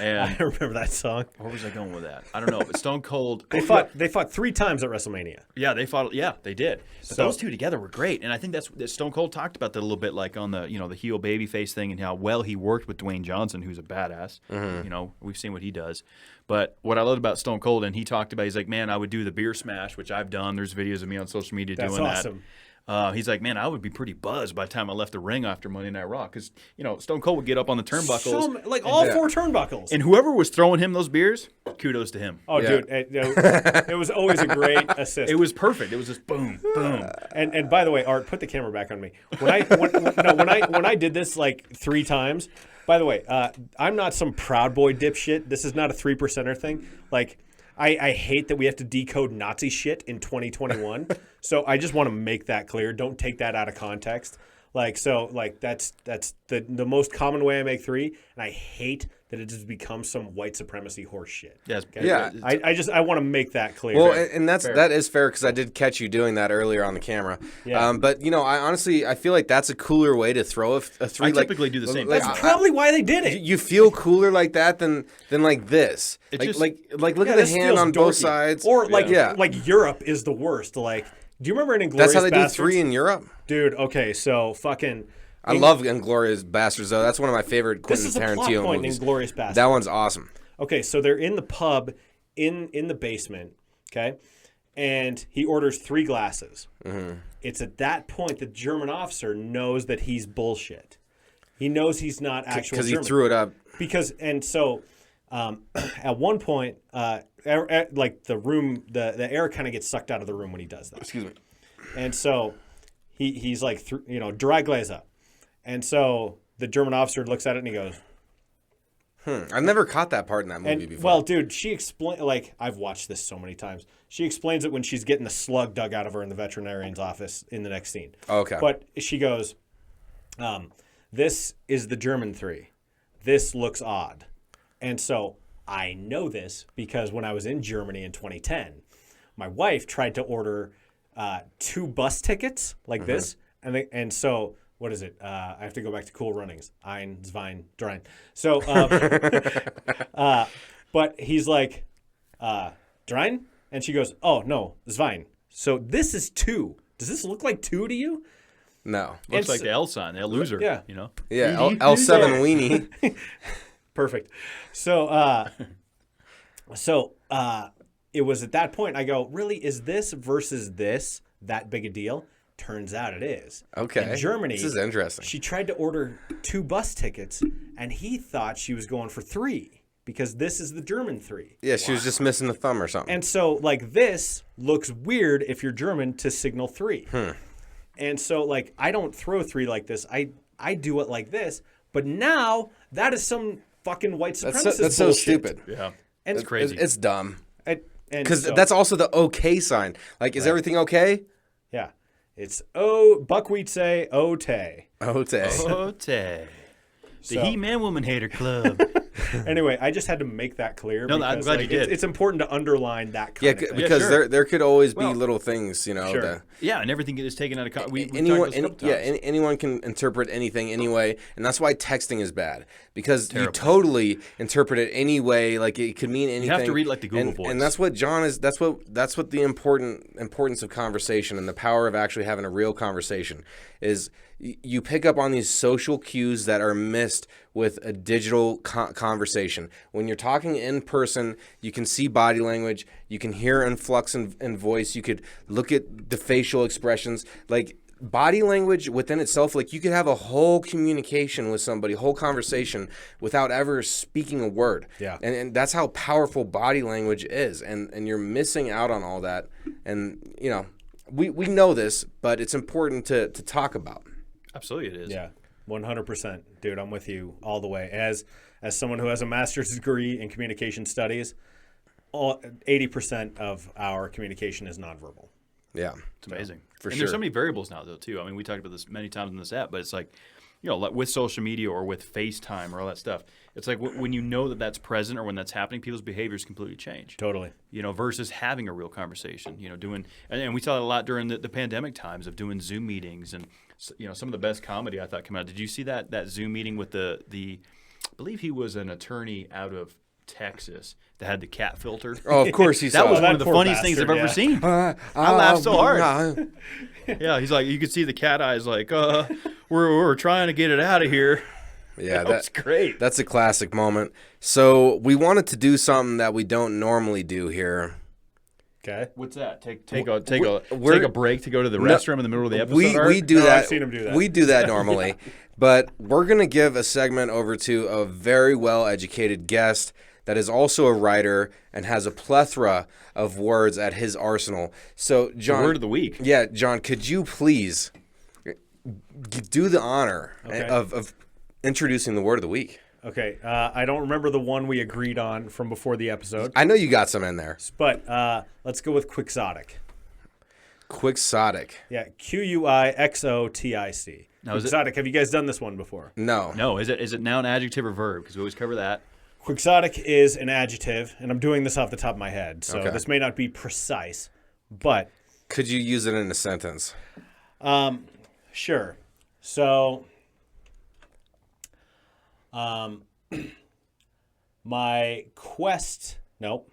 And I remember that song. where was I going with that? I don't know. But Stone Cold. They fought 3 times at WrestleMania. Yeah, they fought. Yeah, they did. But So- those two together were great, and I think that Stone Cold talked about that a little bit, like on the the heel babyface thing, and how well he worked with Dwayne Johnson, who's a badass. We've seen what he does. But what I loved about Stone Cold, and he talked about, he's like, man, I would do the beer smash, which I've done. There's videos of me on social media That's doing awesome. that. He's like, man, I would be pretty buzzed by the time I left the ring after Monday Night Raw, because Stone Cold would get up on the turnbuckles, All 4 turnbuckles. and whoever was throwing him those beers, kudos to him. Oh, Yeah. dude, it was always a great assist. It was perfect. It was just boom, boom. And by the way, Art, put the camera back on me. When I did this like 3 times. By the way, I'm not some Proud Boy dipshit. This is not a 3%er thing. Like, I hate that we have to decode Nazi shit in 2021. So I just want to make that clear. Don't take that out of context. That's the most common way I make 3, and I hate that it just becomes some white supremacy horse shit. Yes. Okay? Yeah. I want to make that clear. Well, and that is fair because I did catch you doing that earlier on the camera. Yeah. But I honestly feel like that's a cooler way to throw a 3. I typically do the same like, thing. That's probably why they did it. You feel cooler like that than like this. It Like, just- look Yeah, at the this hand feels on both dorky. sides. Or like Yeah. like Europe is the worst. Like, do you remember in Inglourious That's how they Bastards? do 3 in Europe. Dude, okay, so fucking. I love Inglourious Bastards though. That's one of my favorite This Quentin is a plot Tarantino point movies. in Inglourious Bastards. That one's awesome. Okay, so they're in the pub in the basement, okay? And he orders 3 glasses. Mm-hmm. It's at that point the German officer knows that he's bullshit. He knows he's not actual Because he German. threw it up. At one point, like the room, the air kind of gets sucked out of the room when he does that. Excuse me. And so he's like, dry glaze up. And so the German officer looks at it and he goes, I've never caught that part in that movie before. well, dude, she explained, like, I've watched this so many times. She explains it when she's getting the slug dug out of her in the veterinarian's office in the next scene. Okay. But she goes, this is the German 3. This looks odd. And so I know this because when I was in Germany in 2010, my wife tried to order 2 bus tickets like this. And so, what is it? I have to go back to Cool Runnings. Ein, zwei, drei. So, but he's like, drein? And she goes, oh, no, zwei. So this is 2. Does this look like 2 to you? no. Looks like the L sign, the loser. Yeah. Yeah, L7 weenie. Perfect. So, it was at that point I go, really, is this versus this that big a deal? Turns out it is. Okay. In Germany, This is interesting. she tried to order 2 bus tickets, and he thought she was going for 3 because this is the German 3. Yeah, she was just missing the thumb or something. And so, like, this looks weird if you're German to signal 3. And so, like, I don't throw 3 like this. I do it like this. But now that is some fucking white supremacist That's so bullshit. stupid. Yeah. And It's crazy. It's dumb. because Because that's also the okay sign. Like, is everything okay? yeah, it's buckwheat say ote. Okay. Ote. The So- He-Man Woman Hater Club. Anyway, I just had to make that clear. No, I'm because, glad you did. It's important to underline that Yeah, kind of thing. because sure. there could always be Well, little things, Sure. that Yeah, and everything is taken out of context. We anyone, talked about this a couple times. anyone can interpret anything anyway, and that's why texting is bad because you totally interpret it any way. Like it could mean anything. have to read it like the Google voice. and that's what John is. That's what the importance of conversation and the power of actually having a real conversation is. You pick up on these social cues that are missed with a digital conversation. When you're talking in person, you can see body language, you can hear influx in voice, you could look at the facial expressions. Like body language within itself, like you could have a whole communication with somebody, whole conversation without ever speaking a word. Yeah. And that's how powerful body language is. And you're missing out on all that. And, we know this, but it's important to talk about. Absolutely it is. Yeah, 100%, dude. I'm with you all the way. As someone who has a master's degree in communication studies, 80% of our communication is nonverbal. Yeah. It's amazing. For and sure. there's so many variables now, though, too. I mean, we talked about this many times in this app, but it's like like with social media or with FaceTime or all that stuff. It's like when you know that that's present or when that's happening, people's behaviors completely change. Totally. Versus having a real conversation. Doing and we saw it a lot during the pandemic times of doing Zoom meetings and some of the best comedy I thought came out. Did you see that Zoom meeting with the I believe he was an attorney out of Texas that had the cat filter? Oh, of course he saw that was it. one of the Poor funniest things I've bastard, ever yeah. seen. I laughed so hard. Yeah, he's like, you could see the cat eyes like, we're trying to get it out of here. Yeah, That's great. That's a classic moment. So we wanted to do something that we don't normally do here. Okay. What's that? Take a break to go to the restroom in the middle of the episode. We do No, that. I've seen him do that. We do that normally, but we're gonna give a segment over to a very well-educated guest that is also a writer and has a plethora of words at his arsenal. So, John, word of the week. Yeah, John, could you please do the honor of introducing the word of the week? Okay. I don't remember the one we agreed on from before the episode, I know you got some in there. but let's go with quixotic. Quixotic. Yeah, Quixotic. Now, is it- Quixotic. Have you guys done this one before? No. No, is it noun, adjective, or verb? Because we always cover that. Quixotic is an adjective, and I'm doing this off the top of my head, so Okay. this may not be precise, but Could you use it in a sentence? sure. So, my quest, nope.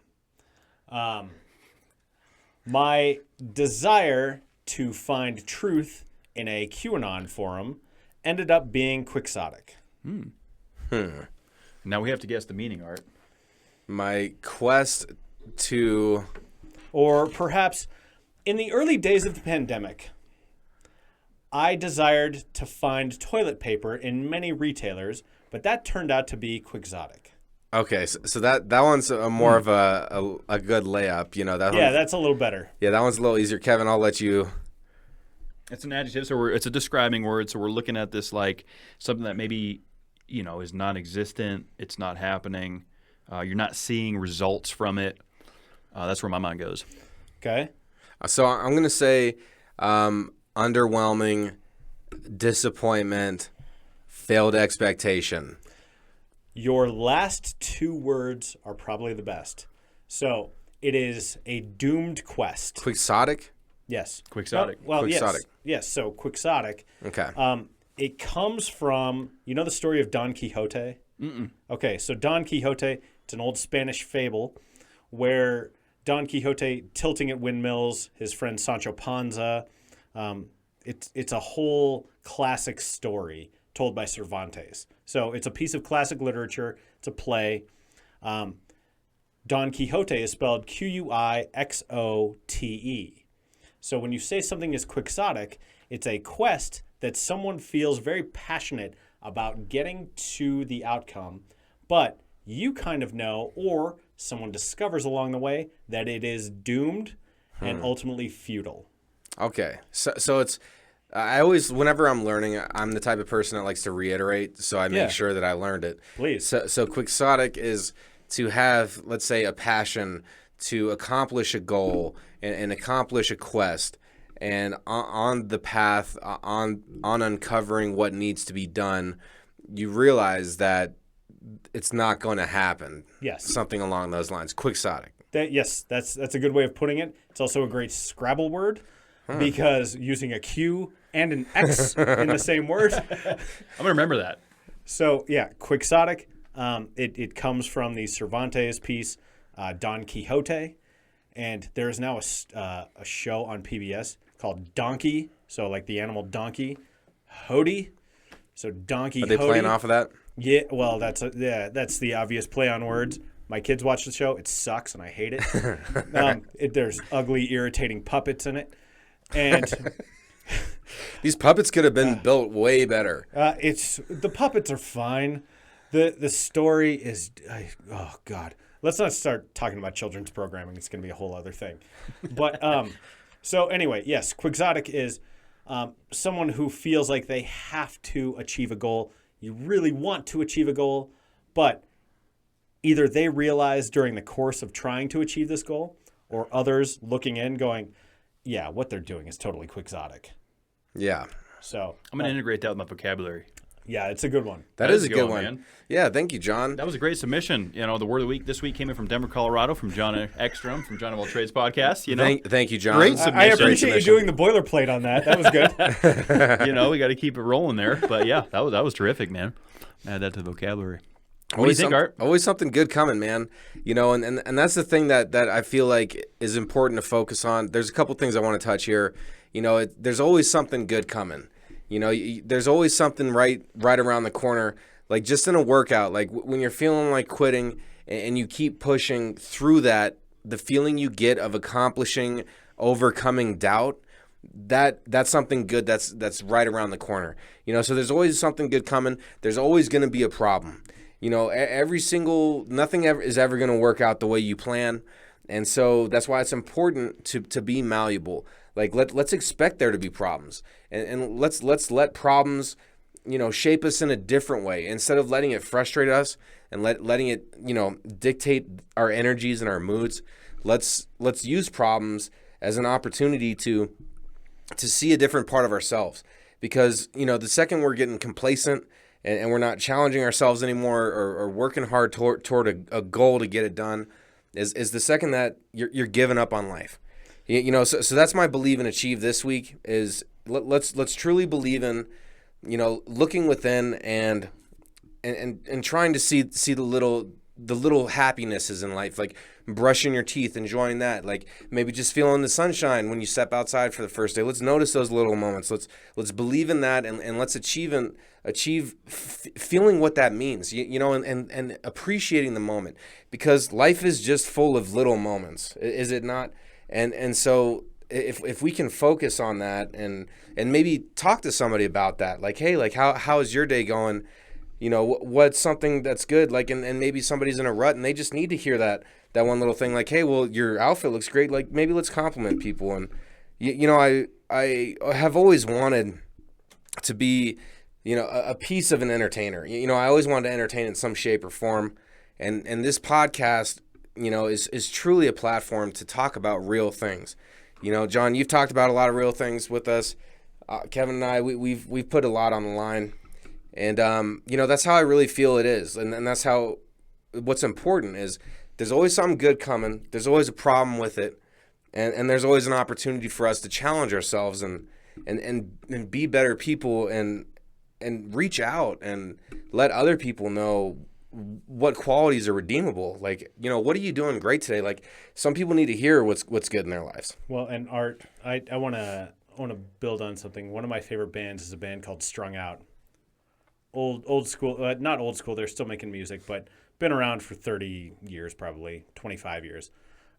My desire to find truth in a QAnon forum ended up being quixotic. Now we have to guess the meaning, Art. My quest to... Or perhaps in the early days of the pandemic, I desired to find toilet paper in many retailers, but that turned out to be quixotic. Okay, so that one's more of a good layup, that Yeah, one, that's a little better. yeah, that one's a little easier. Kevin, I'll let you. It's an adjective, so it's a describing word. So we're looking at this like something that maybe is non-existent. It's not happening. You're not seeing results from it. That's where my mind goes. Okay. So I'm gonna say underwhelming, disappointment, failed expectation. Your last two words are probably the best. So it is a doomed quest. Quixotic. Yes. Quixotic. Well, Quixotic. Yes. So quixotic. Okay. It comes from the story of Don Quixote. Okay, so Don Quixote. It's an old Spanish fable where Don Quixote tilting at windmills, his friend Sancho Panza. It's a whole classic story told by Cervantes. So it's a piece of classic literature. It's a play. Don Quixote is spelled Quixote. So when you say something is quixotic, it's a quest that someone feels very passionate about getting to the outcome, but you kind of know, or someone discovers along the way, that it is doomed and ultimately futile. Okay. So it's I always, whenever I'm learning, I'm the type of person that likes to reiterate, so I make Yeah. sure that I learned it. Please. So quixotic is to have, let's say, a passion to accomplish a goal and accomplish a quest, and on the path, on uncovering what needs to be done, you realize that it's not going to happen. Yes. Something along those lines. Quixotic. Yes, that's a good way of putting it. It's also a great Scrabble word because using a Q and an X in the same word. I'm gonna remember that. So yeah, quixotic. It comes from the Cervantes piece, Don Quixote, and there is now a show on PBS called Donkey. So like the animal donkey, Hody. So Donkey. Are they playing Hody. off of that? Yeah, well, that's the obvious play on words. My kids watch the show. It sucks, and I hate it. There's ugly, irritating puppets in it, and These puppets could have been built way better. the puppets are fine. The story is oh god. Let's not start talking about children's programming. It's going to be a whole other thing. But so anyway, yes, quixotic is someone who feels like they have to achieve a goal. You really want to achieve a goal, but either they realize during the course of trying to achieve this goal, or others looking in going, yeah, what they're doing is totally quixotic. Yeah. So I'm gonna integrate that with my vocabulary. Yeah, it's a good one. That is a good one, one. man. Yeah, thank you, John. That was a great submission. You know, the word of the week this week came in from Denver, Colorado, from Jon Ekstrom from Jon Of All Trades podcast. You know, Thank you, John. Great I submission. appreciate you doing the boilerplate on that. That was good. You know, we got to keep it rolling there. But yeah, that was terrific, man. Add that to the vocabulary. What do you think, Art? Always something good coming, man. You know, and that's the thing that I feel like is important to focus on. There's a couple things I want to touch here. You know, there's always something good coming. You know, there's always something right around the corner. Like just in a workout, like when you're feeling like quitting and you keep pushing through that, the feeling you get of accomplishing, overcoming doubt, that's something good that's right around the corner. You know, so there's always something good coming. There's always going to be a problem. You know, nothing is ever going to work out the way you plan. And so that's why it's important to be malleable. Like let's expect there to be problems, and let's let problems, you know, shape us in a different way instead of letting it frustrate us and letting it, you know, dictate our energies and our moods. Let's use problems as an opportunity to see a different part of ourselves, because, you know, the second we're getting complacent and we're not challenging ourselves anymore or working hard toward a goal to get it done is the second that you're giving up on life. You know, so that's my believe and achieve this week is let's truly believe in, you know, looking within and trying to see the little happinesses in life, like brushing your teeth, enjoying that, like maybe just feeling the sunshine when you step outside for the first day. Let's notice those little moments. Let's believe in that and let's achieve feeling what that means, you know, and appreciating the moment, because life is just full of little moments, is it not? And so if we can focus on that and maybe talk to somebody about that, like, hey, like how is your day going? You know, what's something that's good? Like, and maybe somebody's in a rut and they just need to hear that one little thing, like, hey, well, your outfit looks great. Like, maybe let's compliment people. And you know, I have always wanted to be, you know, a piece of an entertainer. You know, I always wanted to entertain in some shape or form, and this podcast, you know, is truly a platform to talk about real things. You know, John, you've talked about a lot of real things with us. Kevin and I, we've put a lot on the line, and you know, that's how I really feel it is, and that's how what's important is there's always something good coming. There's always a problem with it, and there's always an opportunity for us to challenge ourselves and be better people and reach out and let other people know what qualities are redeemable. Like, you know, what are you doing great today? Like, some people need to hear what's good in their lives. Well, and Art, I want to build on something. One of my favorite bands is a band called Strung Out. Old school, not old school. They're still making music, but been around for 30 years, probably 25 years.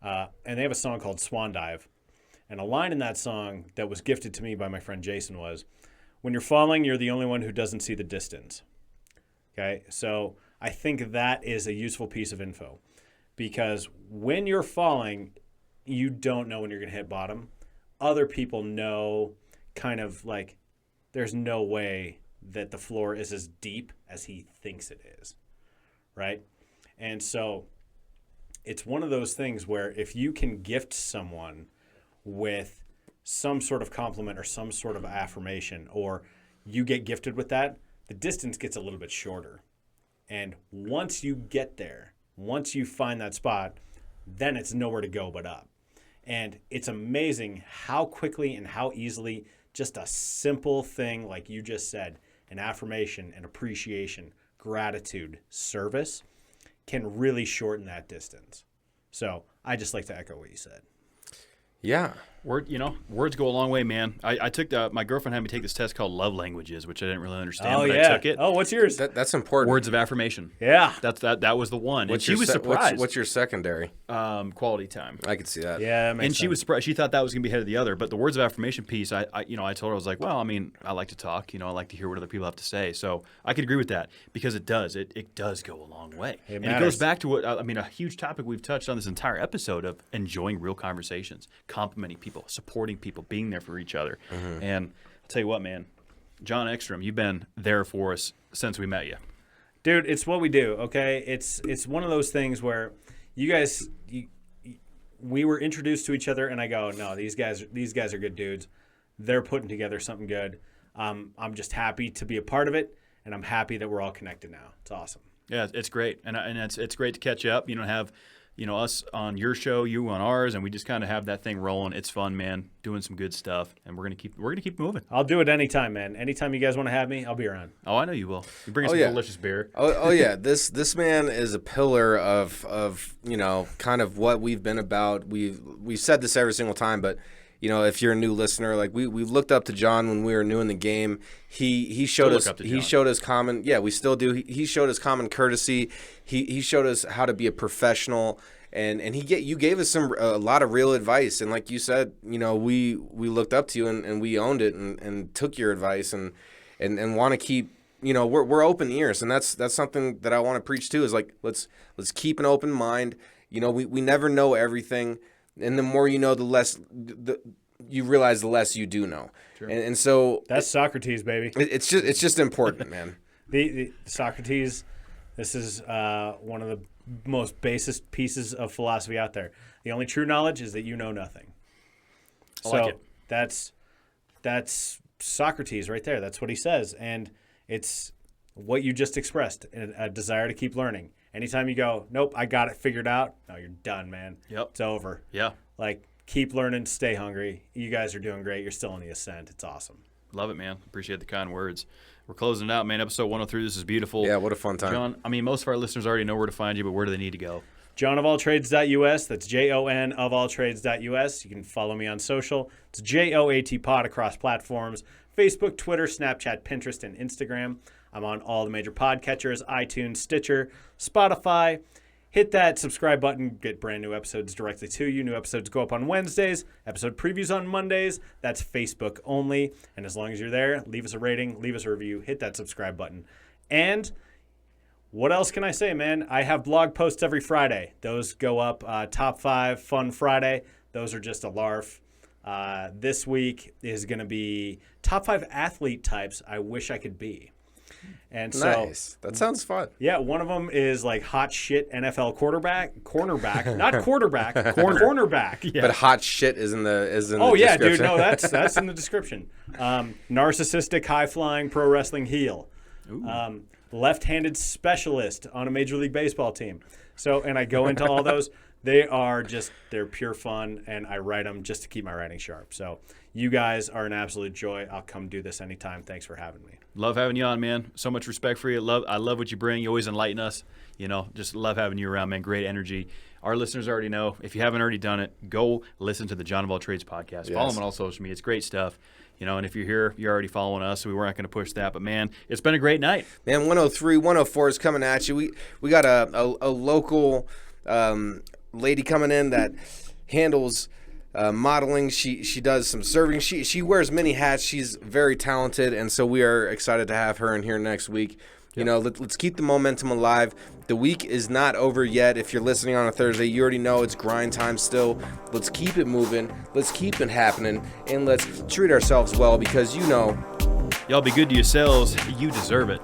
And they have a song called Swan Dive. And a line in that song that was gifted to me by my friend Jason was, "When you're falling, you're the only one who doesn't see the distance." Okay, so I think that is a useful piece of info, because when you're falling, you don't know when you're going to hit bottom. Other people know, kind of like, there's no way that the floor is as deep as he thinks it is, right? And so it's one of those things where if you can gift someone with some sort of compliment or some sort of affirmation, or you get gifted with that, the distance gets a little bit shorter. And once you get there, once you find that spot, then it's nowhere to go but up. And it's amazing how quickly and how easily just a simple thing like you just said, an affirmation, an appreciation, gratitude, service, can really shorten that distance. So I just like to echo what you said. Yeah. Words go a long way, man. I took my girlfriend had me take this test called Love Languages, which I didn't really understand, Oh, but yeah. I took it. Oh, what's yours? That's important. Words of affirmation. Yeah. That was the one. What's and she was surprised. What's your secondary? Quality time. I could see that. Yeah, that makes And she sense. was surprised. She thought that was going to be ahead of the other. But the words of affirmation piece, I told her, I was like, well, I mean, I like to talk. I like to hear what other people have to say. So I could agree with that, because it does. It does go a long way. And it goes back to what, a huge topic we've touched on this entire episode of enjoying real conversations, complimenting people, supporting people, being there for each other. Mm-hmm. And I'll tell you what, man, Jon Ekstrom, you've been there for us since we met you. Dude, it's what we do, okay? It's one of those things where you guys, we were introduced to each other, and I go, no, these guys are good dudes. They're putting together something good. I'm just happy to be a part of it, and I'm happy that we're all connected now. It's awesome. Yeah, it's great, and it's great to catch up. Have us on your show, you on ours, and we just kind of have that thing rolling. It's fun, man. Doing some good stuff, and we're gonna keep moving. I'll do it anytime, man. Anytime you guys want to have me, I'll be around. Oh, I know you will. You bring us some delicious beer. Oh yeah, this man is a pillar of kind of what we've been about. We've said this every single time, but if you're a new listener, like we looked up to Jon when we were new in the game. He showed us common. Yeah, we still do. He showed us common courtesy. He showed us how to be a professional, and you gave us a lot of real advice. And like you said, we looked up to you and we owned it and took your advice and want to keep. We're open ears, and that's something that I want to preach too. Is like let's keep an open mind. We never know everything. And the more you know, the less you realize, the less you do know. Sure. And so that's Socrates, baby. It's just important, man. the Socrates. This is one of the most basest pieces of philosophy out there. The only true knowledge is that you know nothing. I like it. That's Socrates right there. That's what he says, and it's what you just expressed: a desire to keep learning. Anytime you go, nope, I got it figured out. No, you're done, man. Yep. It's over. Yeah. Like, keep learning, stay hungry. You guys are doing great. You're still on the ascent. It's awesome. Love it, man. Appreciate the kind words. We're closing it out, man. Episode 103. This is beautiful. Yeah, what a fun time. Jon, most of our listeners already know where to find you, but where do they need to go? JonOfAllTrades.us. That's JON of all trades.us. You can follow me on social. It's JOAT Pod across platforms: Facebook, Twitter, Snapchat, Pinterest, and Instagram. I'm on all the major podcatchers: iTunes, Stitcher, Spotify. Hit that subscribe button. Get brand new episodes directly to you. New episodes go up on Wednesdays. Episode previews on Mondays. That's Facebook only. And as long as you're there, leave us a rating, leave us a review, hit that subscribe button. And what else can I say, man? I have blog posts every Friday. Those go up Top 5 Fun Friday. Those are just a larf. This week is going to be Top 5 Athlete Types I Wish I Could Be. And so, nice. That sounds fun. Yeah, one of them is like hot shit NFL cornerback, not quarterback, cornerback. Yeah. But hot shit is in the Oh yeah, description. dude, no, that's in the description. Narcissistic, high flying pro wrestling heel. Left-handed specialist on a Major League Baseball team. So, and I go into all those. They're pure fun, and I write them just to keep my writing sharp. So you guys are an absolute joy. I'll come do this anytime. Thanks for having me. Love having you on, man. So much respect for you. I love what you bring. You always enlighten us. Just love having you around, man. Great energy. Our listeners already know. If you haven't already done it, go listen to the Jon of All Trades podcast. Yes. Follow them on all social media. It's great stuff. And if you're here, you're already following us, so we weren't going to push that. But, man, it's been a great night. Man, 103, 104 is coming at you. We got a local lady coming in that handles modeling. She does some serving. She wears many hats. She's very talented, and so we are excited to have her in here next week. Yep. Let's keep the momentum alive. The week is not over yet. If you're listening on a Thursday, you already know it's grind time still. Let's keep it moving. Let's keep it happening, and let's treat ourselves well because y'all be good to yourselves. You deserve it.